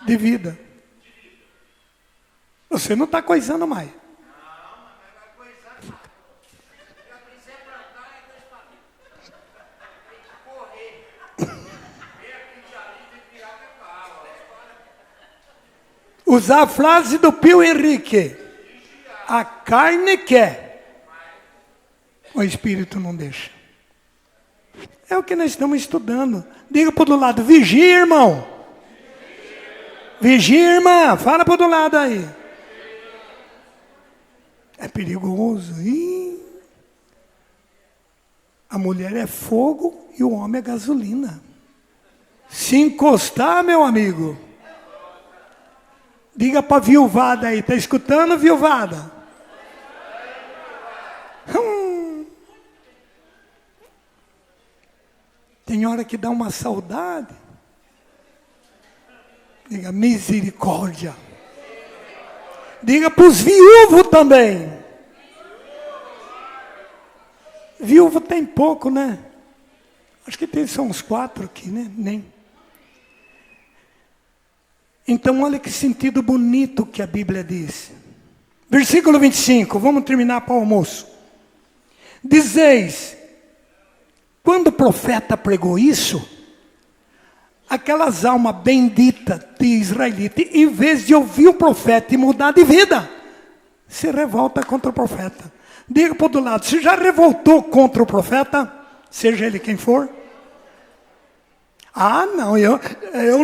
De vida. Você não está coisando mais. Usar a frase do Pio Henrique. A carne quer, o Espírito não deixa. É o que nós estamos estudando. Diga para o do lado, vigia, irmão. Vigia, irmã. Fala para o do lado aí. É perigoso. A mulher é fogo e o homem é gasolina. Se encostar, meu amigo. Diga para a viuvada aí. Está escutando, viuvada? Tem hora que dá uma saudade. Diga misericórdia. Diga para os viúvos também. Viúvo tem pouco, né? Acho que tem só uns 4 aqui, né? Nem. Então, olha que sentido bonito que a Bíblia diz. Versículo 25, vamos terminar para o almoço. Dizeis, quando o profeta pregou isso, aquelas almas benditas de israelita, em vez de ouvir o profeta e mudar de vida, se revolta contra o profeta. Diga para o do lado, se já revoltou contra o profeta, seja ele quem for. Ah, não, eu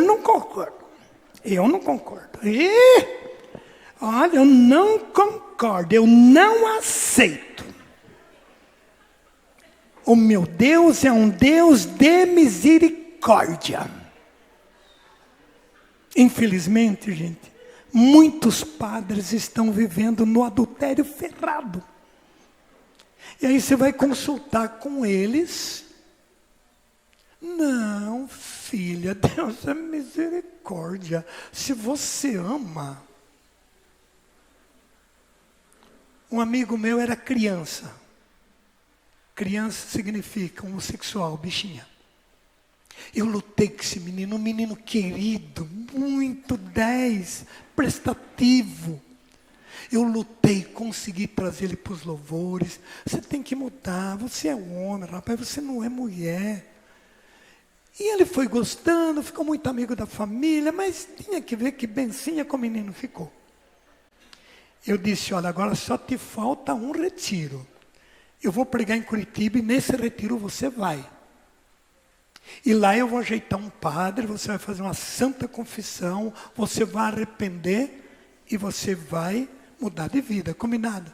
não concordo. Eu não concordo. Olha, eu não concordo, eu não aceito. O meu Deus é um Deus de misericórdia. Infelizmente, gente, muitos padres estão vivendo no adultério ferrado. E aí você vai consultar com eles. Não, filha, Deus é misericórdia. Se você ama. Um amigo meu era criança. Criança significa homossexual, bichinha. Eu lutei com esse menino, um menino querido, muito 10, prestativo. Eu lutei, consegui trazer ele para os louvores. Você tem que mudar, você é homem, rapaz, você não é mulher. E ele foi gostando, ficou muito amigo da família, mas tinha que ver que bencinha com o menino ficou. Eu disse, olha, agora só te falta um retiro. Eu vou pregar em Curitiba e nesse retiro você vai. E lá eu vou ajeitar um padre, você vai fazer uma santa confissão, você vai arrepender e você vai mudar de vida, combinado?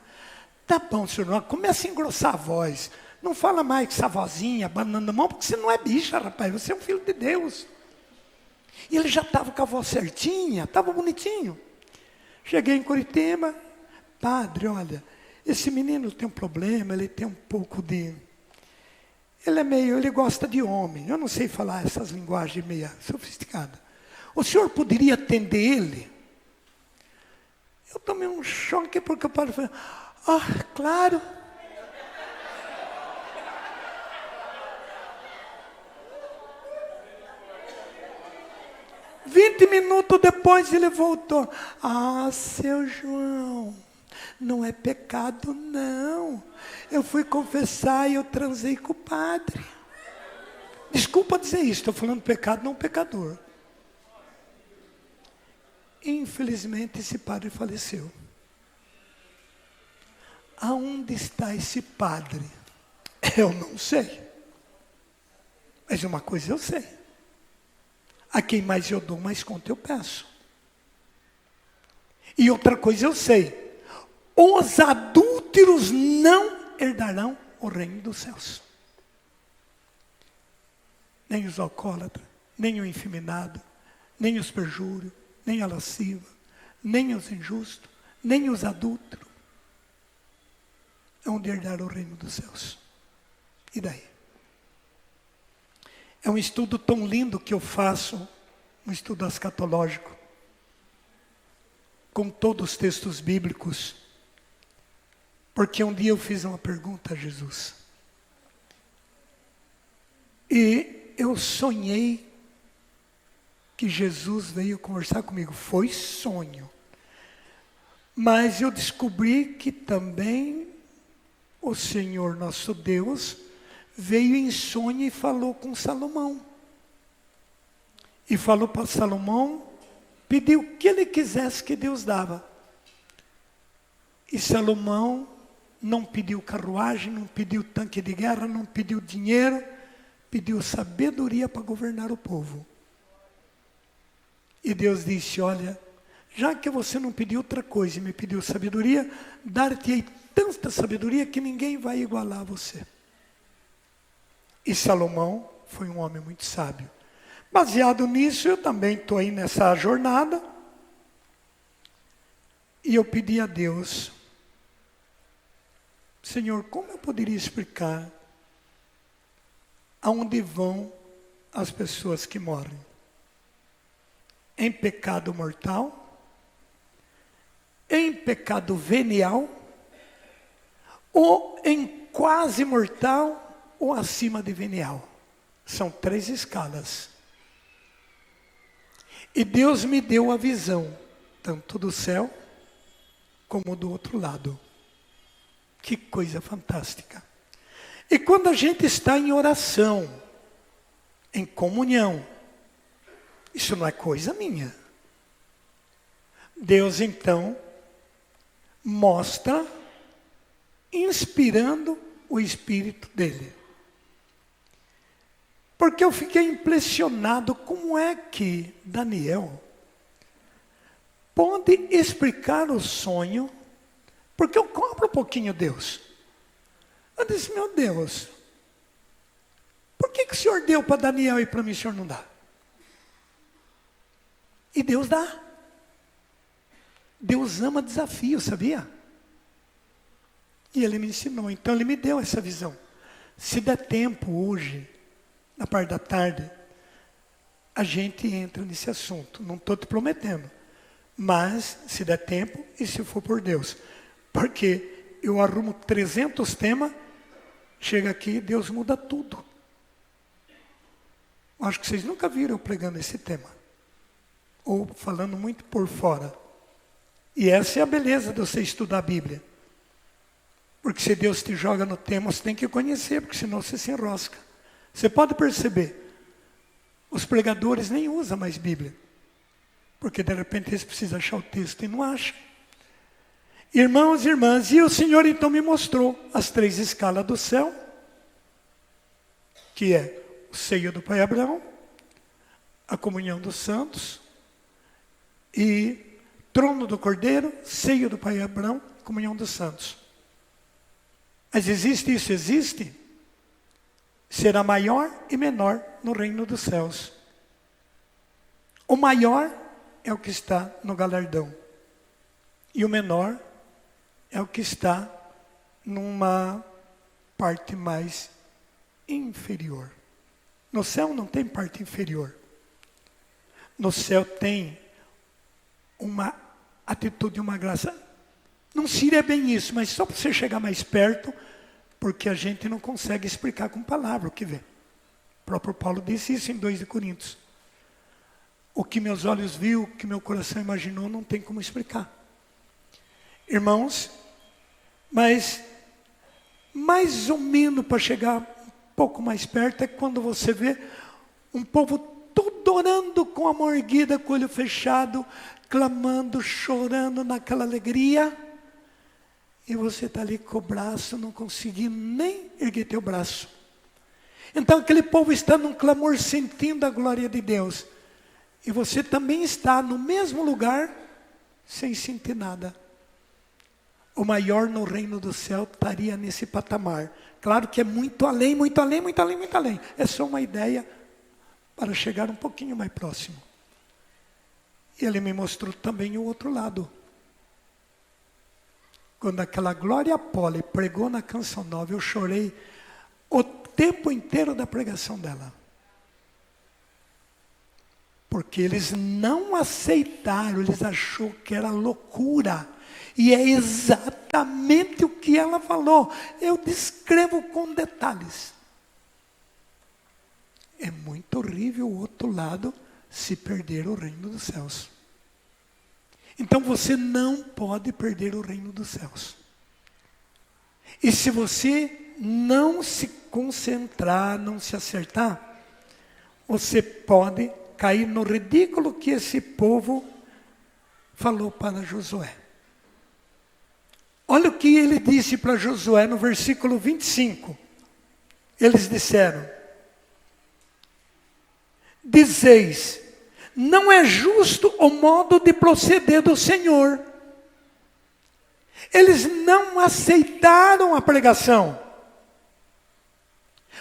Tá bom, senhor, começa a engrossar a voz. Não fala mais com essa vozinha, banando a mão, porque você não é bicha, rapaz, você é um filho de Deus. E ele já estava com a voz certinha, estava bonitinho. Cheguei em Curitiba, padre, olha, esse menino tem um problema, ele tem um pouco de... Ele gosta de homem, eu não sei falar essas linguagens meio sofisticadas. O senhor poderia atender ele? Eu tomei um choque porque o padre falou, claro. Minutos depois ele voltou. Seu João, não é pecado não. Eu fui confessar e eu transei com o padre. Desculpa dizer isso, estou falando pecado, não pecador. Infelizmente esse padre faleceu. Aonde está esse padre? Eu não sei. Mas uma coisa eu sei. A quem mais eu dou, mais conta eu peço. E outra coisa eu sei. Os adúlteros não herdarão o reino dos céus. Nem os alcoólatras, nem o infeminado, nem os perjúrios, nem a lasciva, nem os injustos, nem os adúlteros hão de herdar o reino dos céus. E daí? É um estudo tão lindo que eu faço, um estudo escatológico, com todos os textos bíblicos, porque um dia eu fiz uma pergunta a Jesus. E eu sonhei que Jesus veio conversar comigo. Foi sonho. Mas eu descobri que também o Senhor nosso Deus veio em sonho e falou com Salomão. E falou para Salomão, pediu o que ele quisesse que Deus dava. E Salomão não pediu carruagem, não pediu tanque de guerra, não pediu dinheiro, pediu sabedoria para governar o povo. E Deus disse, olha, já que você não pediu outra coisa e me pediu sabedoria, dar-te-ei tanta sabedoria que ninguém vai igualar a você. E Salomão foi um homem muito sábio. Baseado nisso, eu também estou aí nessa jornada. E eu pedi a Deus, Senhor, como eu poderia explicar aonde vão as pessoas que morrem? Em pecado mortal? Em pecado venial? Ou em quase mortal ou acima de venial? São 3 escalas. E Deus me deu a visão, tanto do céu como do outro lado. Que coisa fantástica. E quando a gente está em oração, em comunhão, isso não é coisa minha. Deus então mostra, inspirando o Espírito dele. Porque eu fiquei impressionado como é que Daniel pode explicar o sonho, porque eu cobro um pouquinho Deus. Eu disse, meu Deus, por que o Senhor deu para Daniel e para mim o Senhor não dá? E Deus dá. Deus ama desafio, sabia? E Ele me ensinou, então Ele me deu essa visão. Se der tempo hoje, na parte da tarde, a gente entra nesse assunto. Não estou te prometendo. Mas, se der tempo, e se for por Deus. Porque eu arrumo 300 temas, chega aqui, Deus muda tudo. Acho que vocês nunca viram eu pregando esse tema. Ou falando muito por fora. E essa é a beleza de você estudar a Bíblia. Porque se Deus te joga no tema, você tem que conhecer, porque senão você se enrosca. Você pode perceber, os pregadores nem usam mais Bíblia. Porque de repente eles precisam achar o texto e não acham. Irmãos e irmãs, e o Senhor então me mostrou as 3 escalas do céu, que é o seio do Pai Abraão, a comunhão dos santos, e trono do Cordeiro, seio do Pai Abraão, comunhão dos santos. Mas existe isso? Existe? Será maior e menor no reino dos céus. O maior é o que está no galardão. E o menor é o que está numa parte mais inferior. No céu não tem parte inferior. No céu tem uma atitude, uma graça. Não seria bem isso, mas só para você chegar mais perto, porque a gente não consegue explicar com palavra o que vê. O próprio Paulo disse isso em 2 de Coríntios. O que meus olhos viu, o que meu coração imaginou, não tem como explicar. Irmãos, mas mais ou menos para chegar um pouco mais perto é quando você vê um povo todo orando com a mão erguida, com o olho fechado, clamando, chorando naquela alegria. E você está ali com o braço, não conseguindo nem erguer teu braço. Então aquele povo está num clamor, sentindo a glória de Deus. E você também está no mesmo lugar, sem sentir nada. O maior no reino do céu estaria nesse patamar. Claro que é muito além, muito além, muito além, muito além. É só uma ideia para chegar um pouquinho mais próximo. E ele me mostrou também o outro lado. Quando aquela Glória Poli pregou na Canção Nova, eu chorei o tempo inteiro da pregação dela. Porque eles não aceitaram, eles acharam que era loucura. E é exatamente o que ela falou. Eu descrevo com detalhes. É muito horrível o outro lado se perder o reino dos céus. Então você não pode perder o reino dos céus. E se você não se concentrar, não se acertar, você pode cair no ridículo que esse povo falou para Josué. Olha o que ele disse para Josué no versículo 25. Eles disseram: dizeis, não é justo o modo de proceder do Senhor. Eles não aceitaram a pregação.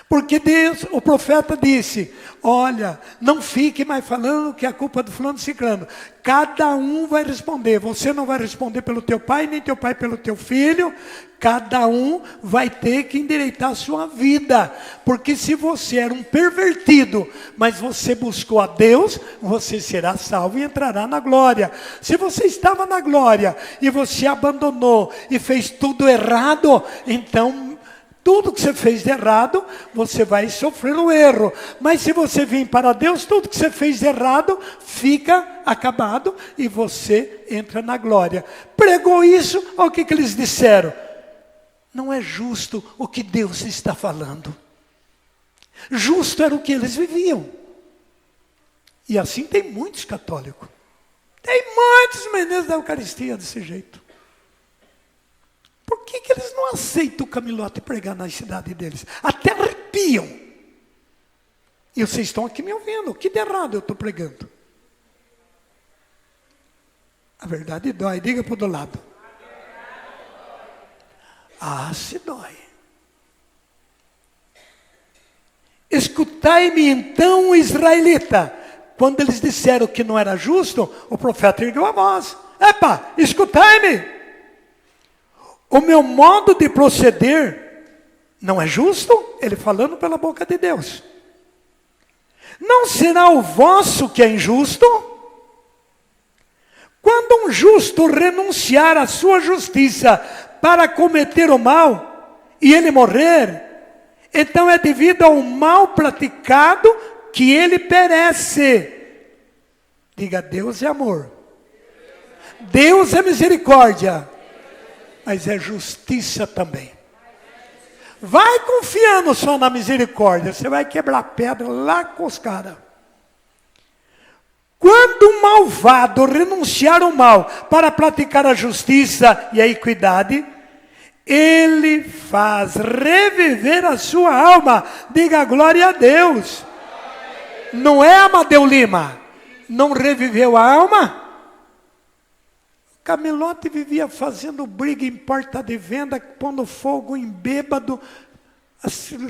Porque Deus, o profeta disse: olha, não fique mais falando que é a culpa do fulano ciclano. Cada um vai responder. Você não vai responder pelo teu pai, nem teu pai pelo teu filho. Cada um vai ter que endireitar a sua vida. Porque se você era um pervertido, mas você buscou a Deus, você será salvo e entrará na glória. Se você estava na glória e você abandonou e fez tudo errado, então tudo que você fez de errado, você vai sofrer o erro. Mas se você vir para Deus, tudo que você fez de errado fica acabado e você entra na glória. Pregou isso, olha o que eles disseram. Não é justo o que Deus está falando. Justo era o que eles viviam. E assim tem muitos católicos. Tem muitos meninos da Eucaristia desse jeito. Por que eles não aceitam o Camilote pregar na cidade deles? Até arrepiam. E vocês estão aqui me ouvindo. O que de errado eu estou pregando? A verdade dói. Diga para o do lado. Ah, se dói. Escutai-me então, israelita. Quando eles disseram que não era justo, o profeta ergueu a voz. Epa, escutai-me. O meu modo de proceder não é justo? Ele falando pela boca de Deus. Não será o vosso que é injusto? Quando um justo renunciar à sua justiça para cometer o mal e ele morrer, então é devido ao mal praticado que ele perece. Diga, Deus é amor. Deus é misericórdia. Mas é justiça também. Vai confiando só na misericórdia. Você vai quebrar pedra lá com os caras. Quando o malvado renunciar ao mal para praticar a justiça e a equidade, ele faz reviver a sua alma. Diga glória a Deus. Não é Amadeu Lima? Não reviveu a alma? Camilote vivia fazendo briga em porta de venda, pondo fogo em bêbado,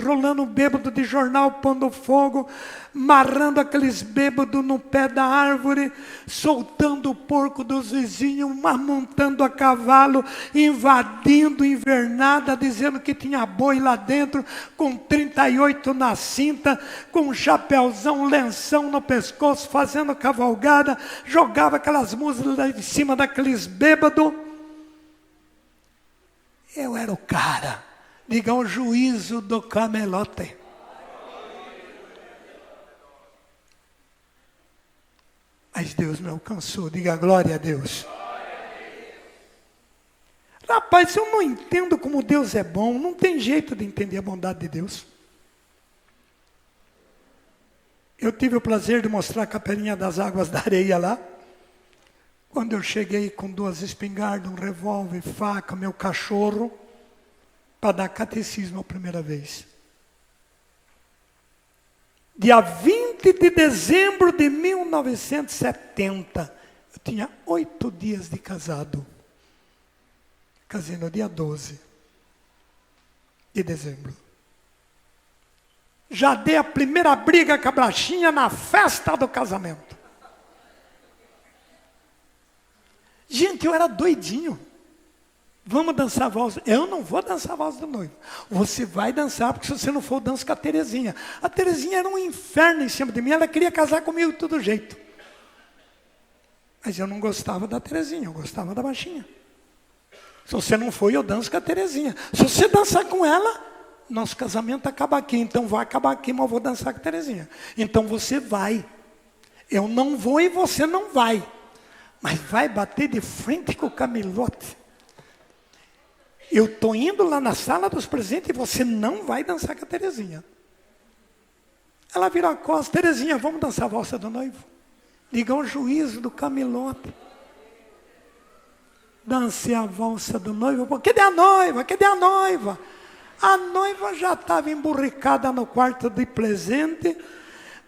rolando bêbado de jornal, pondo fogo, marrando aqueles bêbados no pé da árvore, soltando o porco dos vizinhos, montando a cavalo, invadindo invernada, dizendo que tinha boi lá dentro, com 38 na cinta, com um chapéuzão, um lenção no pescoço, fazendo cavalgada, jogava aquelas músicas lá em cima daqueles bêbados. Eu era o cara. Diga o juízo do camelote. Mas Deus me alcançou. Diga glória a Deus. Rapaz, eu não entendo como Deus é bom. Não tem jeito de entender a bondade de Deus. Eu tive o prazer de mostrar a capelinha das águas da areia lá. Quando eu cheguei com 2 espingardas, um revólver, faca, meu cachorro, para dar catecismo a primeira vez. Dia 20 de dezembro de 1970, eu tinha 8 dias de casado. Casei no dia 12 de dezembro. Já dei a primeira briga com a Brachinha na festa do casamento. Gente, eu era doidinho. Vamos dançar a valsa. Eu não vou dançar a valsa do noivo. Você vai dançar, porque se você não for, dança com a Terezinha. A Terezinha era um inferno em cima de mim. Ela queria casar comigo de todo jeito. Mas eu não gostava da Terezinha, eu gostava da Baixinha. Se você não for, eu danço com a Terezinha. Se você dançar com ela, nosso casamento acaba aqui. Então vai acabar aqui, mas eu vou dançar com a Terezinha. Então você vai. Eu não vou e você não vai. Mas vai bater de frente com o Camilote. Eu estou indo lá na sala dos presentes e você não vai dançar com a Terezinha. Ela virou a costa. Terezinha, vamos dançar a valsa do noivo? Diga o juízo do Camilote. Dancei a valsa do noivo. Cadê a noiva? Cadê a noiva? A noiva já estava emburricada no quarto de presente,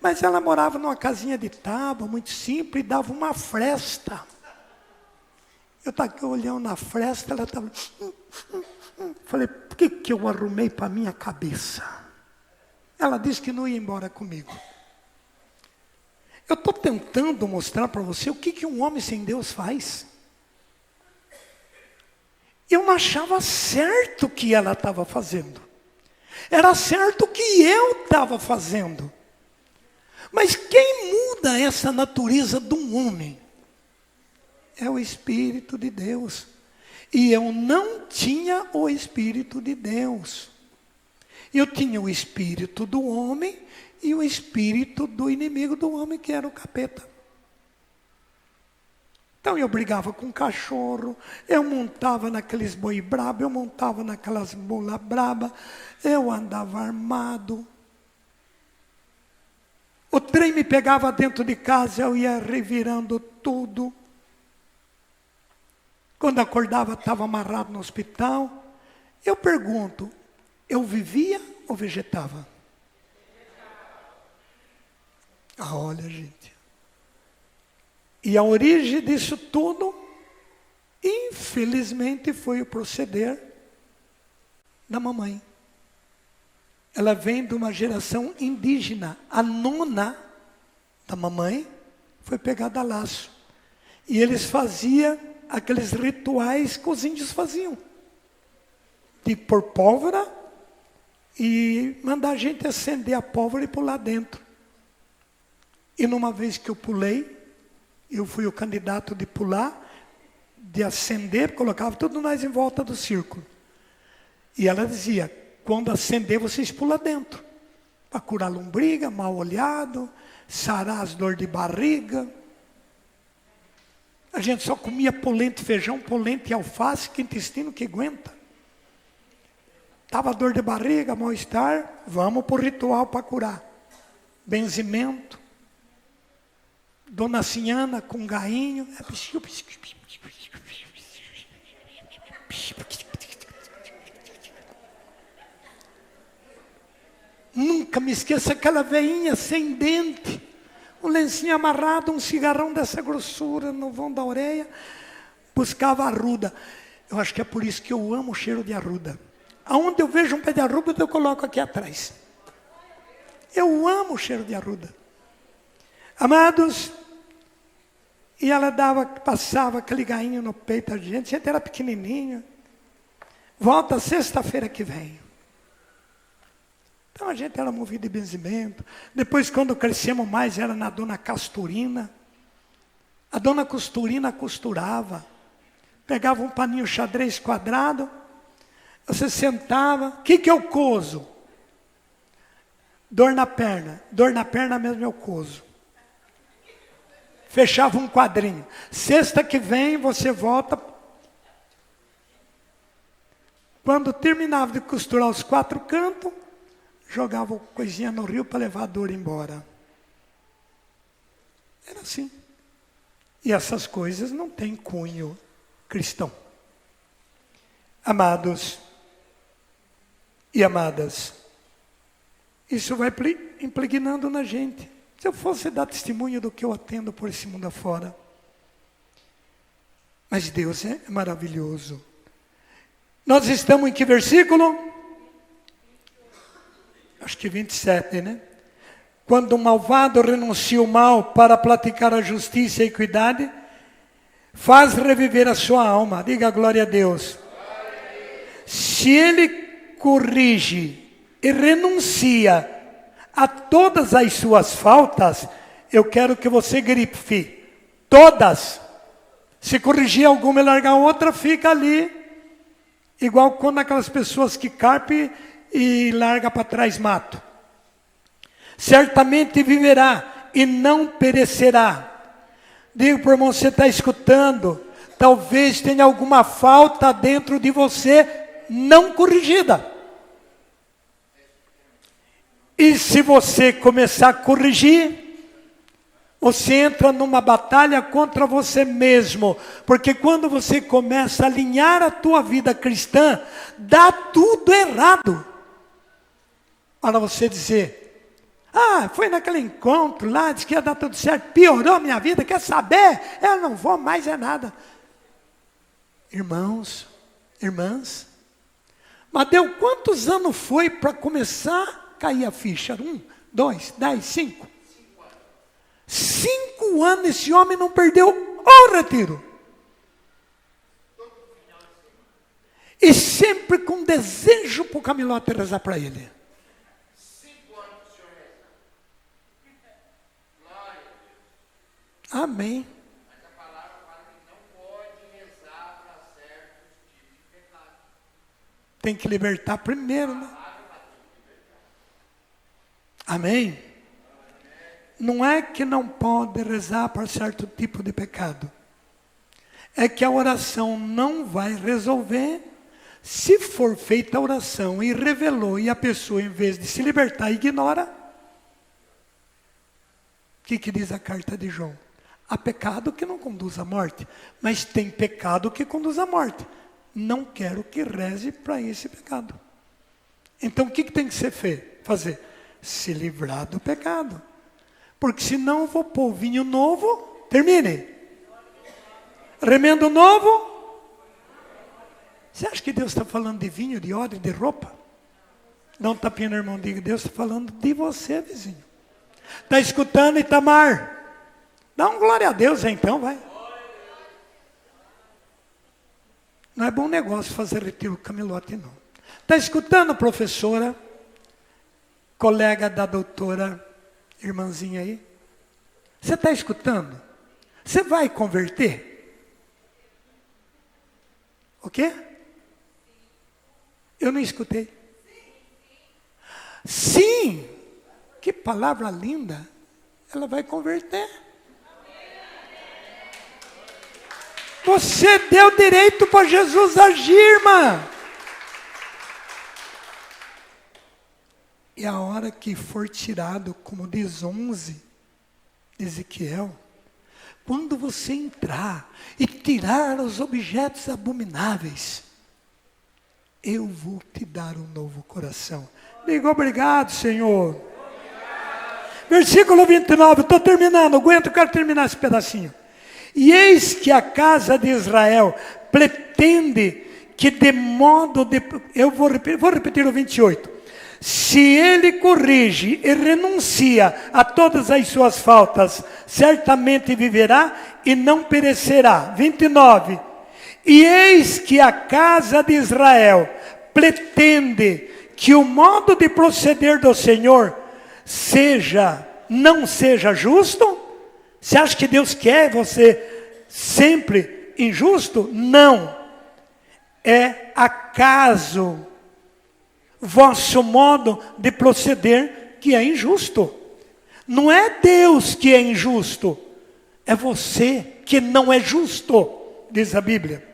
mas ela morava numa casinha de tábua, muito simples, e dava uma fresta. Eu estava olhando na fresta, ela estava... Falei, por que eu arrumei para a minha cabeça? Ela disse que não ia embora comigo. Eu estou tentando mostrar para você o que um homem sem Deus faz. Eu não achava certo o que ela estava fazendo. Era certo o que eu estava fazendo. Mas quem muda essa natureza de um homem? É o Espírito de Deus. E eu não tinha o Espírito de Deus. Eu tinha o espírito do homem e o espírito do inimigo do homem, que era o capeta. Então eu brigava com cachorro, eu montava naqueles boi brabo, eu montava naquelas mula braba, eu andava armado. O trem me pegava dentro de casa, eu ia revirando tudo. Quando acordava, estava amarrado no hospital. Eu pergunto, eu vivia ou vegetava? Olha, gente. E a origem disso tudo, infelizmente, foi o proceder da mamãe. Ela vem de uma geração indígena. A nona da mamãe foi pegada a laço. E eles faziam aqueles rituais que os índios faziam. De pôr pólvora e mandar a gente acender a pólvora e pular dentro. E numa vez que eu pulei, eu fui o candidato de pular, de acender, colocava tudo nós em volta do círculo. E ela dizia, quando acender, vocês pulam dentro. Para curar lombriga, mal olhado, sarar as dores de barriga. A gente só comia polenta e feijão, polenta e alface, que intestino que aguenta. Estava dor de barriga, mal-estar, vamos para o ritual para curar. Benzimento. Dona Sinhana com gainho. Nunca me esqueço aquela veinha sem dente. Um lencinho amarrado, um cigarrão dessa grossura no vão da orelha. Buscava arruda. Eu acho que é por isso que eu amo o cheiro de arruda. Aonde eu vejo um pé de arruda, eu coloco aqui atrás. Eu amo o cheiro de arruda. Amados, e ela passava aquele gainho no peito da gente era pequenininho. Volta sexta-feira que vem. Então a gente era movido de benzimento. Depois, quando crescemos mais, era na dona Casturina. A dona Casturina costurava. Pegava um paninho xadrez quadrado. Você sentava. O que eu coso? Dor na perna. Dor na perna mesmo eu coso. Fechava um quadrinho. Sexta que vem você volta. Quando terminava de costurar os 4 cantos, jogava coisinha no rio para levar a dor embora. Era assim. E essas coisas não têm cunho cristão. Amados e amadas, isso vai impregnando na gente. Se eu fosse dar testemunho do que eu atendo por esse mundo afora. Mas Deus é maravilhoso. Nós estamos em que versículo? Acho que 27, né? Quando o malvado renuncia o mal para praticar a justiça e a equidade, faz reviver a sua alma. Diga glória a Deus. Se ele corrige e renuncia a todas as suas faltas, eu quero que você grife. Todas. Se corrigir alguma e largar outra, fica ali. Igual quando aquelas pessoas que carpem e larga para trás mato. Certamente viverá e não perecerá. Digo para o irmão, você está escutando? Talvez tenha alguma falta dentro de você não corrigida. E se você começar a corrigir, Você entra numa batalha contra você mesmo, porque quando você começa a alinhar a tua vida cristã, dá tudo errado. Para você dizer, foi naquele encontro lá, disse que ia dar tudo certo, piorou a minha vida, quer saber? Eu não vou mais nada. Irmãos, irmãs, mas deu quantos anos foi para começar a cair a ficha? 1, 2, 10, 5? 5 anos esse homem não perdeu o retiro. E sempre com desejo para o Camilote rezar para ele. 5 anos que o senhor reza. Glória a Deus. Amém. Mas a palavra fala que não pode rezar para certos tipos de pecado. Tem que libertar primeiro, né? Amém. Não é que não pode rezar para certo tipo de pecado. É que a oração não vai resolver se for feita a oração e revelou e a pessoa, em vez de se libertar, ignora. O que diz a carta de João? Há pecado que não conduz à morte, mas tem pecado que conduz à morte. Não quero que reze para esse pecado. Então o que tem que ser fazer? Se livrar do pecado. Porque senão eu vou pôr vinho novo, termine. Remendo novo. Você acha que Deus está falando de vinho, de óleo, de roupa? Dá um tapinha no irmão, diga, Deus está falando de você, vizinho. Está escutando, Itamar? Dá um glória a Deus então, vai. Não é bom negócio fazer retiro Camilote, não. Está escutando, professora? Colega da doutora, irmãzinha aí? Você está escutando? Você vai converter? O quê? Eu não escutei. Sim! Que palavra linda! Ela vai converter. Você deu direito para Jesus agir, irmã. E a hora que for tirado, como diz 11, Ezequiel, quando você entrar e tirar os objetos abomináveis, eu vou te dar um novo coração. Diga obrigado, Senhor. Obrigado. Versículo 29, estou terminando, eu quero terminar esse pedacinho. E eis que a casa de Israel pretende que de modo de... Eu vou repetir o 28. Se ele corrige e renuncia a todas as suas faltas, certamente viverá e não perecerá. 29. E eis que a casa de Israel pretende que o modo de proceder do Senhor não seja justo. Você acha que Deus quer você sempre injusto? Não. É acaso vosso modo de proceder que é injusto. Não é Deus que é injusto, é você que não é justo, diz a Bíblia.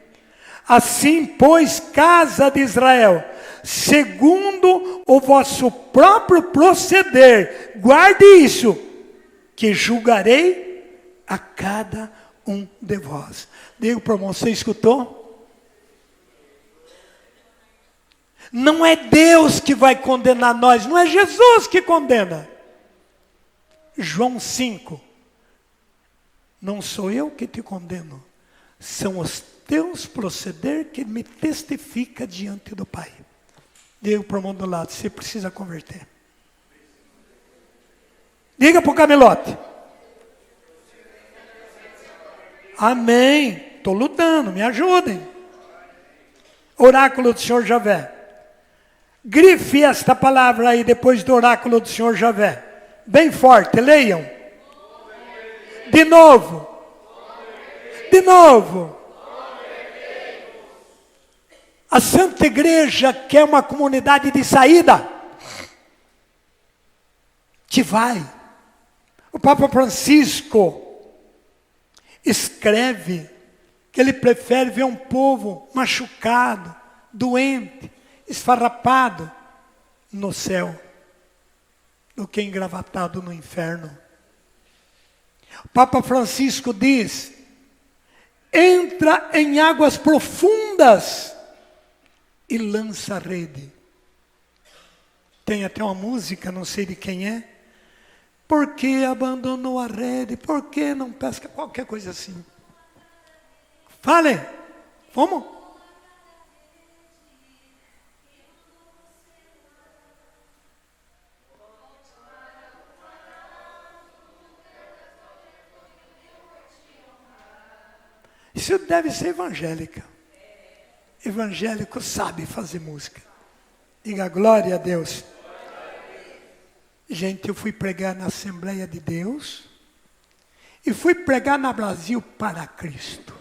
Assim, pois, casa de Israel, segundo o vosso próprio proceder, guarde isso, que julgarei a cada um de vós. Digo para você, escutou? Não é Deus que vai condenar nós, não é Jesus que condena. João 5. Não sou eu que te condeno, são os teus proceder que me testifica diante do Pai. Diga para o irmão do lado, você precisa converter. Diga para o Camilote. Amém. Estou lutando, me ajudem. Oráculo do Senhor Javé. Grife esta palavra aí depois do oráculo do Senhor Javé. Bem forte, leiam. De novo. De novo. A Santa Igreja quer uma comunidade de saída. Que vai. O Papa Francisco escreve que ele prefere ver um povo machucado, doente, esfarrapado no céu, do que engravatado no inferno. O Papa Francisco diz: entra em águas profundas e lança a rede. Tem até uma música, não sei de quem é. Por que abandonou a rede? Por que não pesca? Qualquer coisa assim. Fale. Vamos? Isso deve ser evangélica. Evangélico sabe fazer música. Diga glória a Deus. Gente, eu fui pregar na Assembleia de Deus e fui pregar na Brasil para Cristo.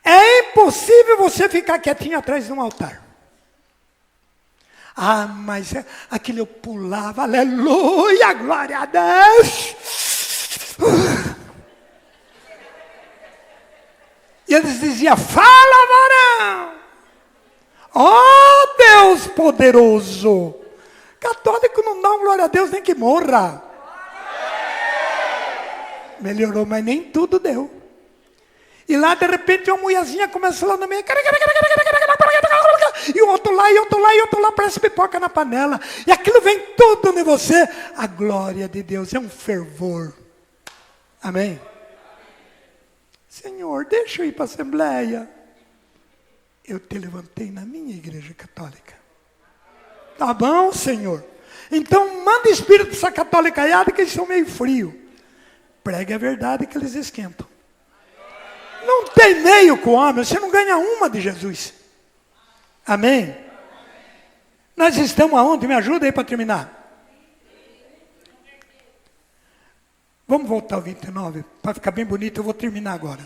É impossível você ficar quietinho atrás de um altar. Ah, mas aquilo eu pulava, aleluia, glória a Deus. E eles diziam: fala, varão. Oh, Deus poderoso. Católico não dá um glória a Deus nem que morra. Melhorou, mas nem tudo deu. E lá, de repente, uma mulherzinha começou lá no meio. E o outro lá, e outro lá, e outro lá, parece pipoca na panela. E aquilo vem tudo em você. A glória de Deus é um fervor. Amém? Senhor, deixa eu ir para a Assembleia. Eu te levantei na minha igreja católica. Tá bom, Senhor? Então, manda espírito para essa católica que eles são meio frios. Pregue a verdade que eles esquentam. Não tem meio com o homem, você não ganha uma de Jesus. Amém? Nós estamos aonde? Me ajuda aí para terminar. Vamos voltar ao 29, para ficar bem bonito, eu vou terminar agora.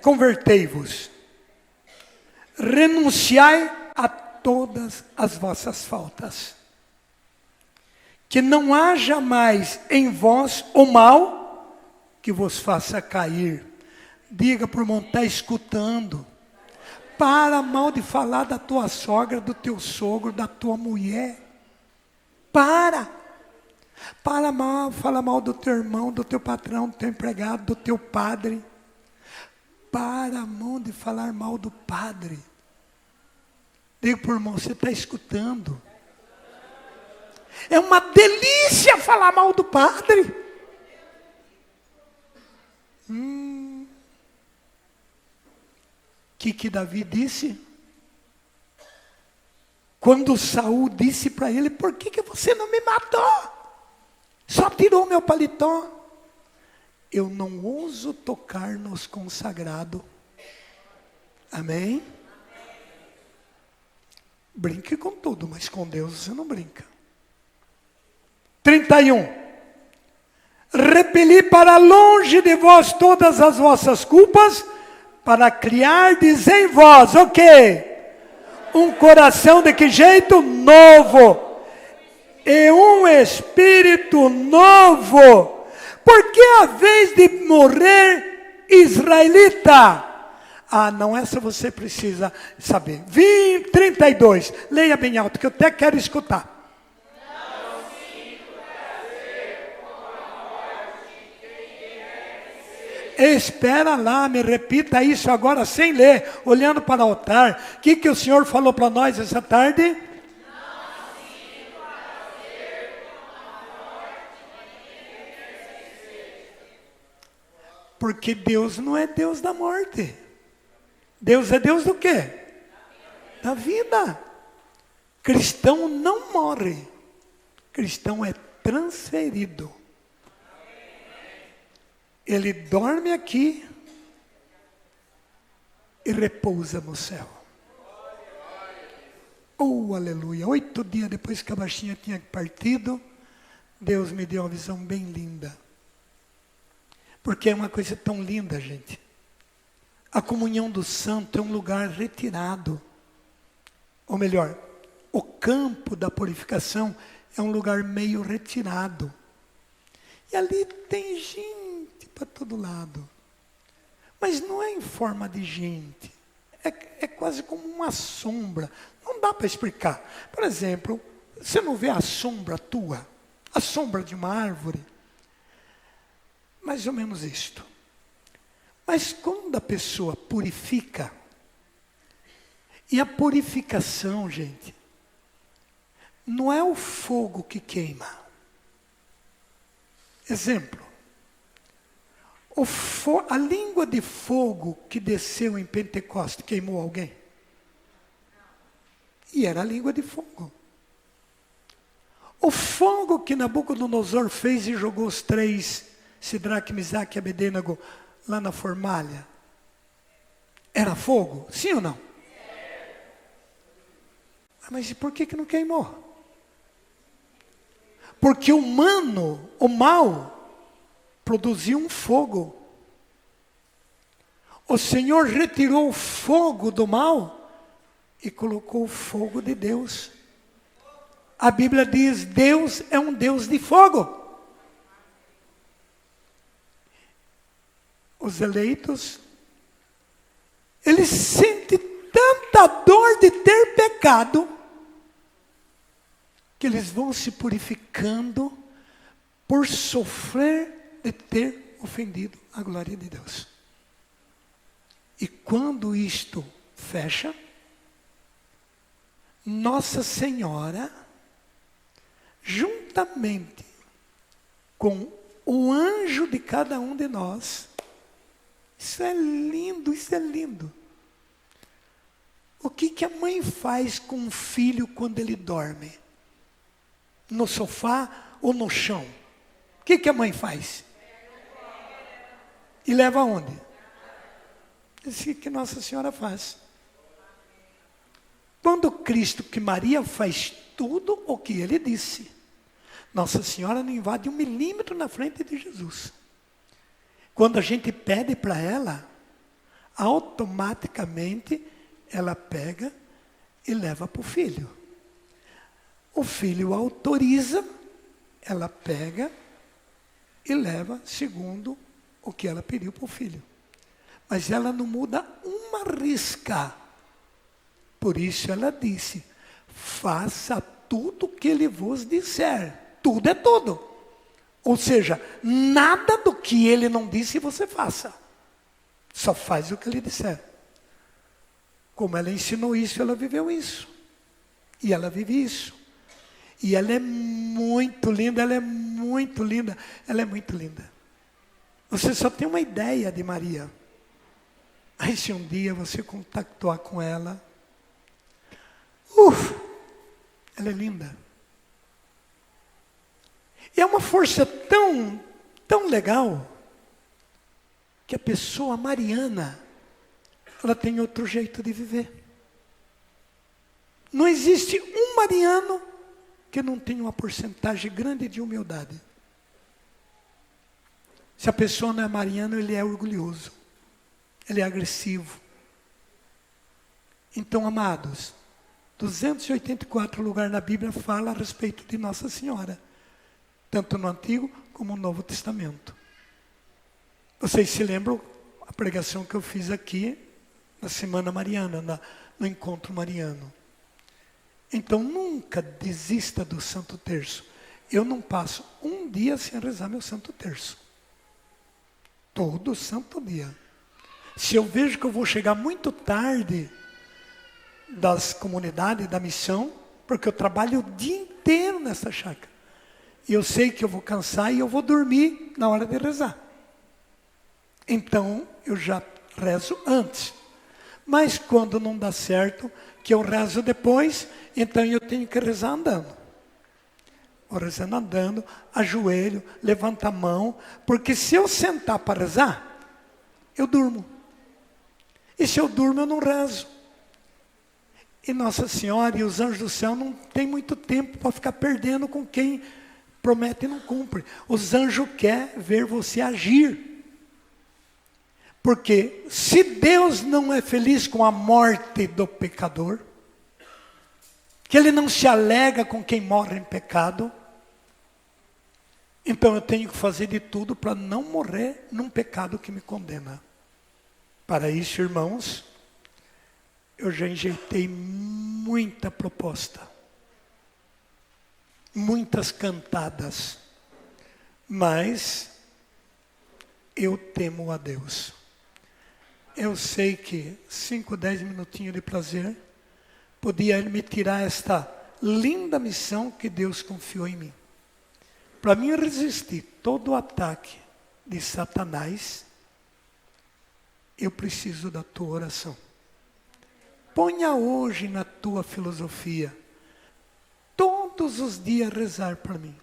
Convertei-vos. Renunciai a todas as vossas faltas. Que não haja mais em vós o mal que vos faça cair. Diga para o irmão, está escutando. Para mal de falar da tua sogra, do teu sogro, da tua mulher. Para mal, fala mal do teu irmão, do teu patrão, do teu empregado, do teu padre. Para a mão de falar mal do padre. Diga para o irmão, você está escutando. É uma delícia falar mal do padre. Que Davi disse? Quando Saul disse para ele: por que você não me matou? Só tirou meu paletó. Eu não ouso tocar nos consagrados. Amém? Brinque com tudo, mas com Deus você não brinca. 31. Repeli para longe de vós todas as vossas culpas, para criardes em vós, o quê? Um coração de que jeito? Novo. E um espírito novo. Porque a vez de morrer israelita? Ah, não, essa você precisa saber. 32. Leia bem alto, que eu até quero escutar. Espera lá, me repita isso agora sem ler, olhando para o altar. O que o Senhor falou para nós essa tarde? Porque Deus não é Deus da morte. Deus é Deus do quê? Da vida. Cristão não morre. Cristão é transferido. Ele dorme aqui e repousa no céu. Oh, aleluia. 8 dias depois que a baixinha tinha partido, Deus me deu uma visão bem linda. Porque é uma coisa tão linda, gente. A comunhão do santo é um lugar retirado. Ou melhor, o campo da purificação é um lugar meio retirado. E ali tem gente para todo lado. Mas não é em forma de gente. É quase como uma sombra. Não dá para explicar. Por exemplo, você não vê a sombra tua? a sombra de uma árvore. Mais ou menos isto. Mas quando a pessoa purifica, e a purificação, gente, não é o fogo que queima. Exemplo, a língua de fogo que desceu em Pentecostes queimou alguém? E era a língua de fogo. O fogo que Nabucodonosor fez e jogou os três, Sidraque, Misaque e Abedênego, lá na fornalha, era fogo? Sim ou não? Mas e por que não queimou? Porque o mal, produziu um fogo. O Senhor retirou o fogo do mal e colocou o fogo de Deus. A Bíblia diz, Deus é um Deus de fogo. Os eleitos, eles sentem tanta dor de ter pecado, que eles vão se purificando por sofrer de ter ofendido a glória de Deus. E quando isto fecha, Nossa Senhora, juntamente com o anjo de cada um de nós, isso é lindo, isso é lindo. O que a mãe faz com o filho quando ele dorme? No sofá ou no chão? O que a mãe faz? E leva aonde? Isso que Nossa Senhora faz. Quando Cristo, que Maria faz tudo o que ele disse, Nossa Senhora não invade 1 milímetro na frente de Jesus. Quando a gente pede para ela, automaticamente ela pega e leva para o filho. O filho autoriza, ela pega e leva segundo o que ela pediu para o filho. Mas ela não muda uma risca. Por isso ela disse, faça tudo o que ele vos disser. Tudo é tudo. Ou seja, nada do que ele não disse você faça. Só faz o que ele disser. Como ela ensinou isso, ela viveu isso. E ela vive isso. E ela é muito linda, ela é muito linda, ela é muito linda. Você só tem uma ideia de Maria. Aí se um dia você contactar com ela, ela é linda. E é uma força tão legal, que a pessoa mariana, ela tem outro jeito de viver. Não existe um mariano que não tenha uma porcentagem grande de humildade. Se a pessoa não é mariana, ele é orgulhoso, ele é agressivo. Então, amados, 284 lugares na Bíblia fala a respeito de Nossa Senhora, tanto no Antigo como no Novo Testamento. Vocês se lembram a pregação que eu fiz aqui na Semana Mariana, no Encontro Mariano. Então nunca desista do Santo Terço. Eu não passo um dia sem rezar meu Santo Terço. Todo santo dia. Se eu vejo que eu vou chegar muito tarde das comunidades, da missão, porque eu trabalho o dia inteiro nessa chácara. E eu sei que eu vou cansar e eu vou dormir na hora de rezar. Então, eu já rezo antes. Mas quando não dá certo, que eu rezo depois, então eu tenho que rezar andando. Vou rezando andando, ajoelho, levanto a mão, porque se eu sentar para rezar, eu durmo. E se eu durmo, eu não rezo. E Nossa Senhora e os anjos do céu não tem muito tempo para ficar perdendo com quem promete e não cumpre. Os anjos querem ver você agir. Porque se Deus não é feliz com a morte do pecador, que Ele não se alega com quem morre em pecado, então eu tenho que fazer de tudo para não morrer num pecado que me condena. Para isso, irmãos, eu já enjeitei muita proposta. muitas cantadas, mas eu temo a Deus. Eu sei que 5, 10 minutinhos de prazer podia me tirar esta linda missão que Deus confiou em mim. Para mim resistir todo o ataque de Satanás, eu preciso da tua oração. Ponha hoje na tua filosofia, todos os dias rezar para mim.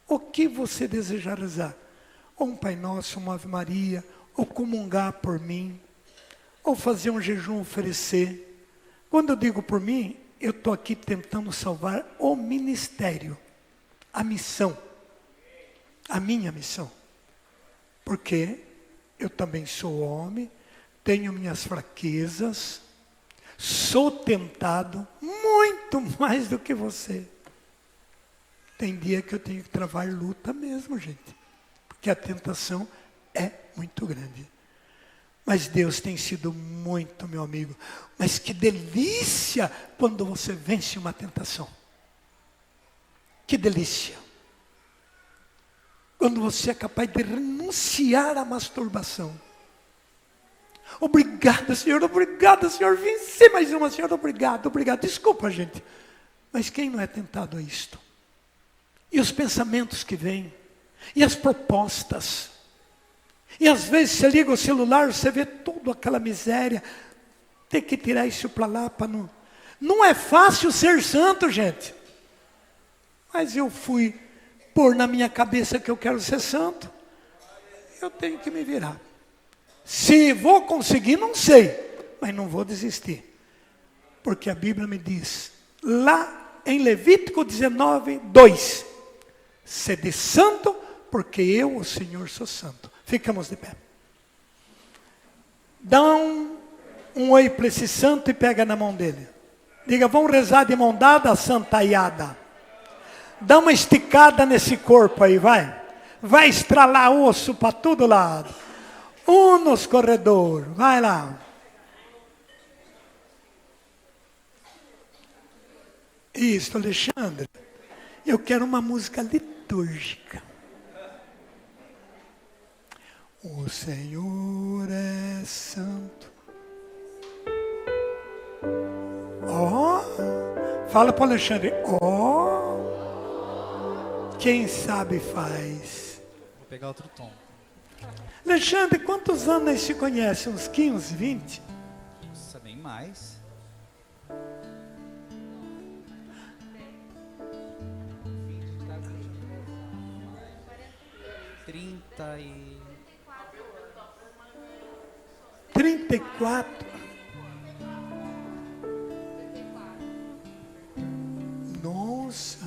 O que você desejar rezar? Ou um Pai Nosso, uma Ave Maria, ou comungar por mim, ou fazer um jejum, oferecer. Quando eu digo por mim, eu estou aqui tentando salvar o ministério, a missão, a minha missão. Porque eu também sou homem, tenho minhas fraquezas, sou tentado muito mais do que você. Tem dia que eu tenho que travar luta mesmo, gente. Porque a tentação é muito grande. Mas Deus tem sido muito, meu amigo. Mas que delícia quando você vence uma tentação. Que delícia. Quando você é capaz de renunciar à masturbação. Obrigado, Senhor, venci mais uma, Senhor, obrigado. Desculpa, gente. Mas quem não é tentado a isto? E os pensamentos que vêm, e as propostas. E às vezes você liga o celular, você vê toda aquela miséria. Tem que tirar isso para lá, para não... Não é fácil ser santo, gente. Mas eu fui pôr na minha cabeça que eu quero ser santo. Eu tenho que me virar. Se vou conseguir, não sei. Mas não vou desistir. Porque a Bíblia me diz, lá em Levítico 19, 2. Sede santo, porque eu, o Senhor, sou santo. Ficamos de pé. Dá um oi para esse santo e pega na mão dele. Diga, vamos rezar de mão dada, santaiada. Dá uma esticada nesse corpo aí, vai. Vai estralar osso para todo lado. Nos corredores, vai lá. Isso, Alexandre. Eu quero uma música litúrgica. O Senhor é santo. Fala para o Alexandre. Quem sabe faz. Vou pegar outro tom. Alexandre, quantos anos eles se conhecem? Uns 15, 20? Nossa, bem mais. 34. Nossa.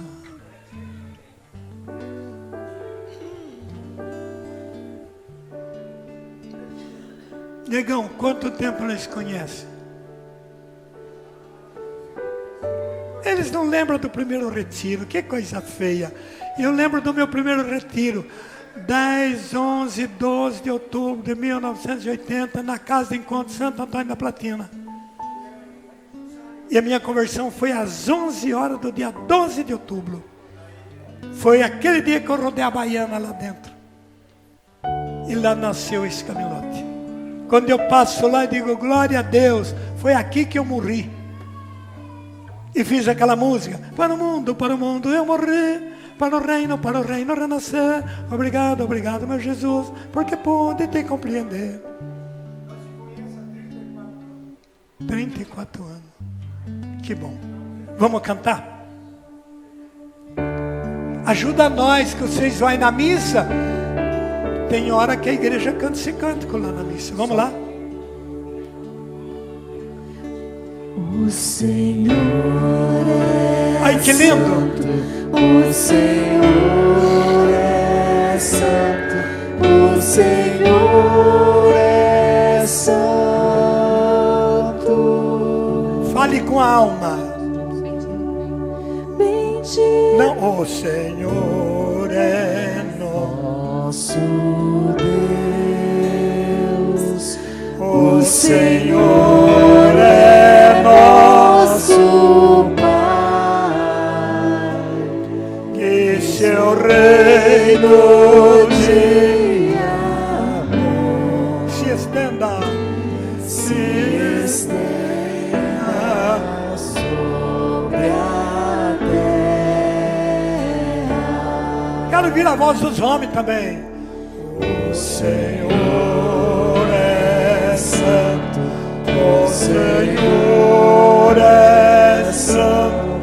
Negão, quanto tempo eles conhecem? Eles não lembram do primeiro retiro, que coisa feia. Eu lembro do meu primeiro retiro. 10, 11, 12 de outubro de 1980, na Casa de Encontro Santo Antônio da Platina. E a minha conversão foi às 11 horas do dia 12 de outubro. Foi aquele dia que eu rodei a baiana lá dentro. E lá nasceu esse camelote. Quando eu passo lá e digo, glória a Deus, foi aqui que eu morri. E fiz aquela música, para o mundo eu morri. Para o reino renascer. Obrigado, obrigado, meu Jesus, porque pude te compreender. 34 anos. Que bom. Vamos cantar? Ajuda nós, que vocês vão na missa. Tem hora que a igreja canta esse cântico lá na missa. Vamos lá? O Senhor é Ai, que lindo! O Senhor é santo, o Senhor é santo. Fale com a alma. Bendito Não, o Senhor é nosso Deus, o Senhor é nosso. no dia se estenda, se estenda sobre a terra. quero ouvir a voz dos homens também. O Senhor é santo, o Senhor é santo,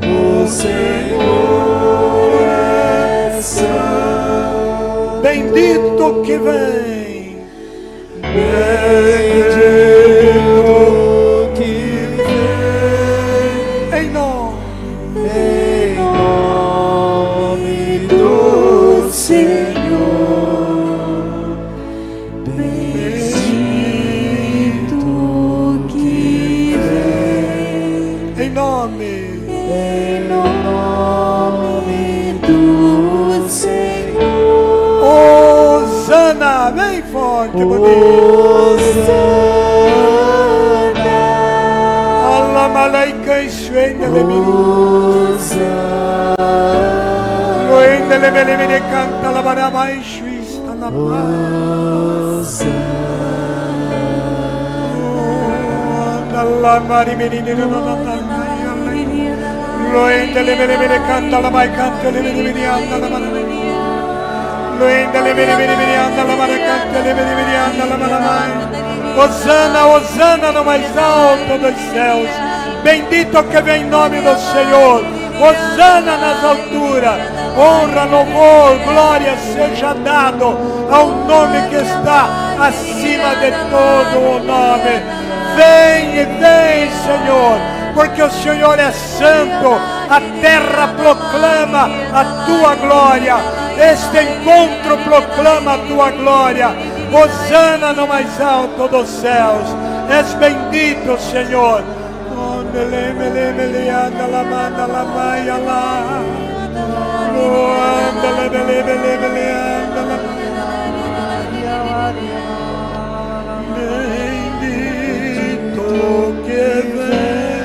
o Senhor é santo. Bendito que vem, Bendito que vem em nome em nome do Senhor. Bendito que vem em nome em nome do Senhor. Hosana, bem forte, bonito. Hosana, Allah malaika ishuenda lebiri, Hosana, loenda lebele canta la baraba ishuista la paz. Allah mari menine no natanga Allah, loenda lebele canta la mai canta lebele anda la baraba. Loenda lebele anda la baraba canta lebele anda la baraba. Hosana, Hosana no mais alto dos céus. Bendito que vem em nome do Senhor. Hosana nas alturas. Honra, louvor, glória seja dado ao nome que está acima de todo o nome. Vem, Senhor, porque o Senhor é santo. A terra proclama a tua glória. Este encontro proclama a tua glória. Hosana no mais alto dos céus. És bendito, Senhor. Anda la manda la maia lá. Anda anda la. Bendito que vem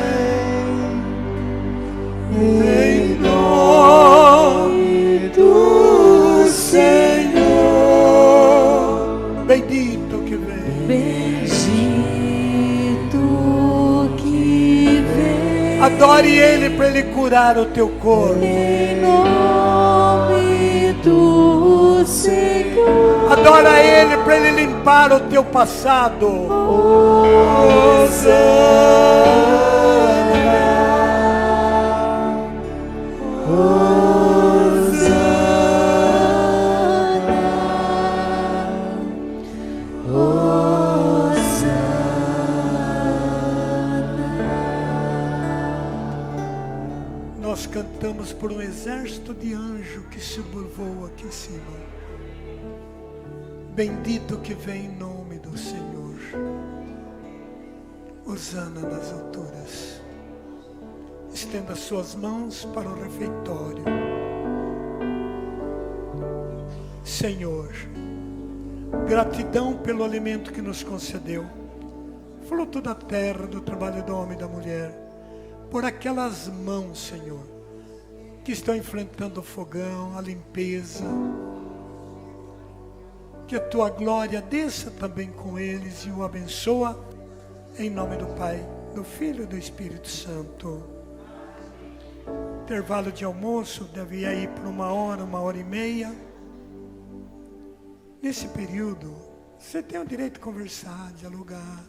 em nome do Senhor. Bendito que vem. Bendito que vem Adore Ele para Ele curar o teu corpo. em nome do Senhor. Adora Ele para Ele limpar o teu passado. Nós cantamos por um exército de anjo que se voa aqui em cima. Bendito que vem em nome do Senhor. Hosana nas alturas. Estenda suas mãos para o refeitório. Senhor, gratidão pelo alimento que nos concedeu, fruto da terra, do trabalho do homem e da mulher, por aquelas mãos, Senhor, que estão enfrentando o fogão, a limpeza. Que a tua glória desça também com eles e o abençoa, em nome do Pai, do Filho e do Espírito Santo. Intervalo de almoço deve ir aí por 1 hora e meia. Nesse período, você tem o direito de conversar, dialogar,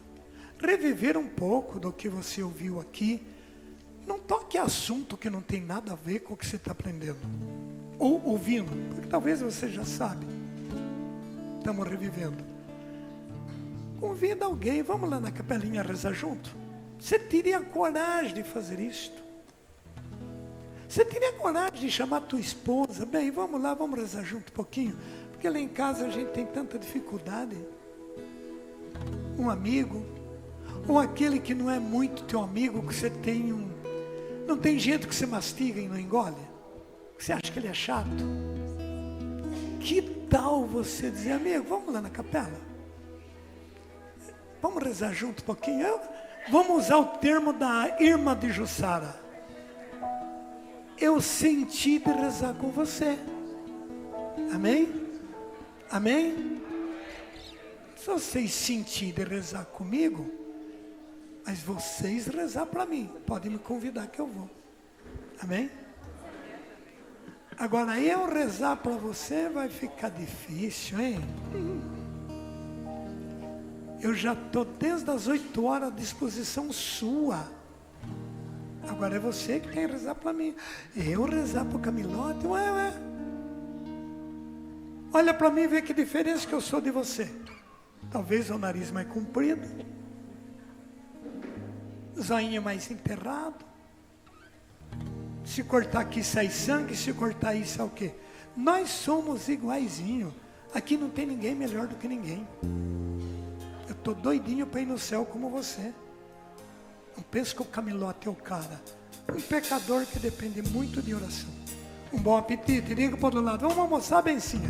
reviver um pouco do que você ouviu aqui. Não toque assunto que não tem nada a ver com o que você está aprendendo ou ouvindo, porque talvez você já sabe. Estamos revivendo. Convida alguém, vamos lá na capelinha rezar junto. Você teria coragem de fazer isto? Você teria coragem de chamar a tua esposa? Bem, vamos lá, vamos rezar junto um pouquinho. Porque lá em casa a gente tem tanta dificuldade. Um amigo, ou aquele que não é muito teu amigo, que você tem um... Não tem jeito que você mastiga e não engole? Que você acha que ele é chato? Que tal você dizer, amigo, vamos lá na capela? Vamos rezar junto um pouquinho? Vamos usar o termo da irmã de Jussara. Eu senti de rezar com você. Amém? Amém? Se vocês sentirem rezar comigo, mas vocês rezar para mim, podem me convidar que eu vou. Amém? Agora eu rezar para você vai ficar difícil, hein? Eu já estou desde as 8 horas à disposição sua. Agora é você que tem que rezar para mim. Eu rezar para o Camilote, ué. Olha para mim e vê que diferença que eu sou de você. Talvez o nariz mais comprido, zoinho mais enterrado. Se cortar aqui sai sangue, se cortar aí sai o quê? Nós somos iguaizinhos. Aqui não tem ninguém melhor do que ninguém. Eu estou doidinho para ir no céu como você. Não penso que o Camilote é o cara. Um pecador que depende muito de oração. Um bom apetite, diga para o outro lado, vamos almoçar, bencinha.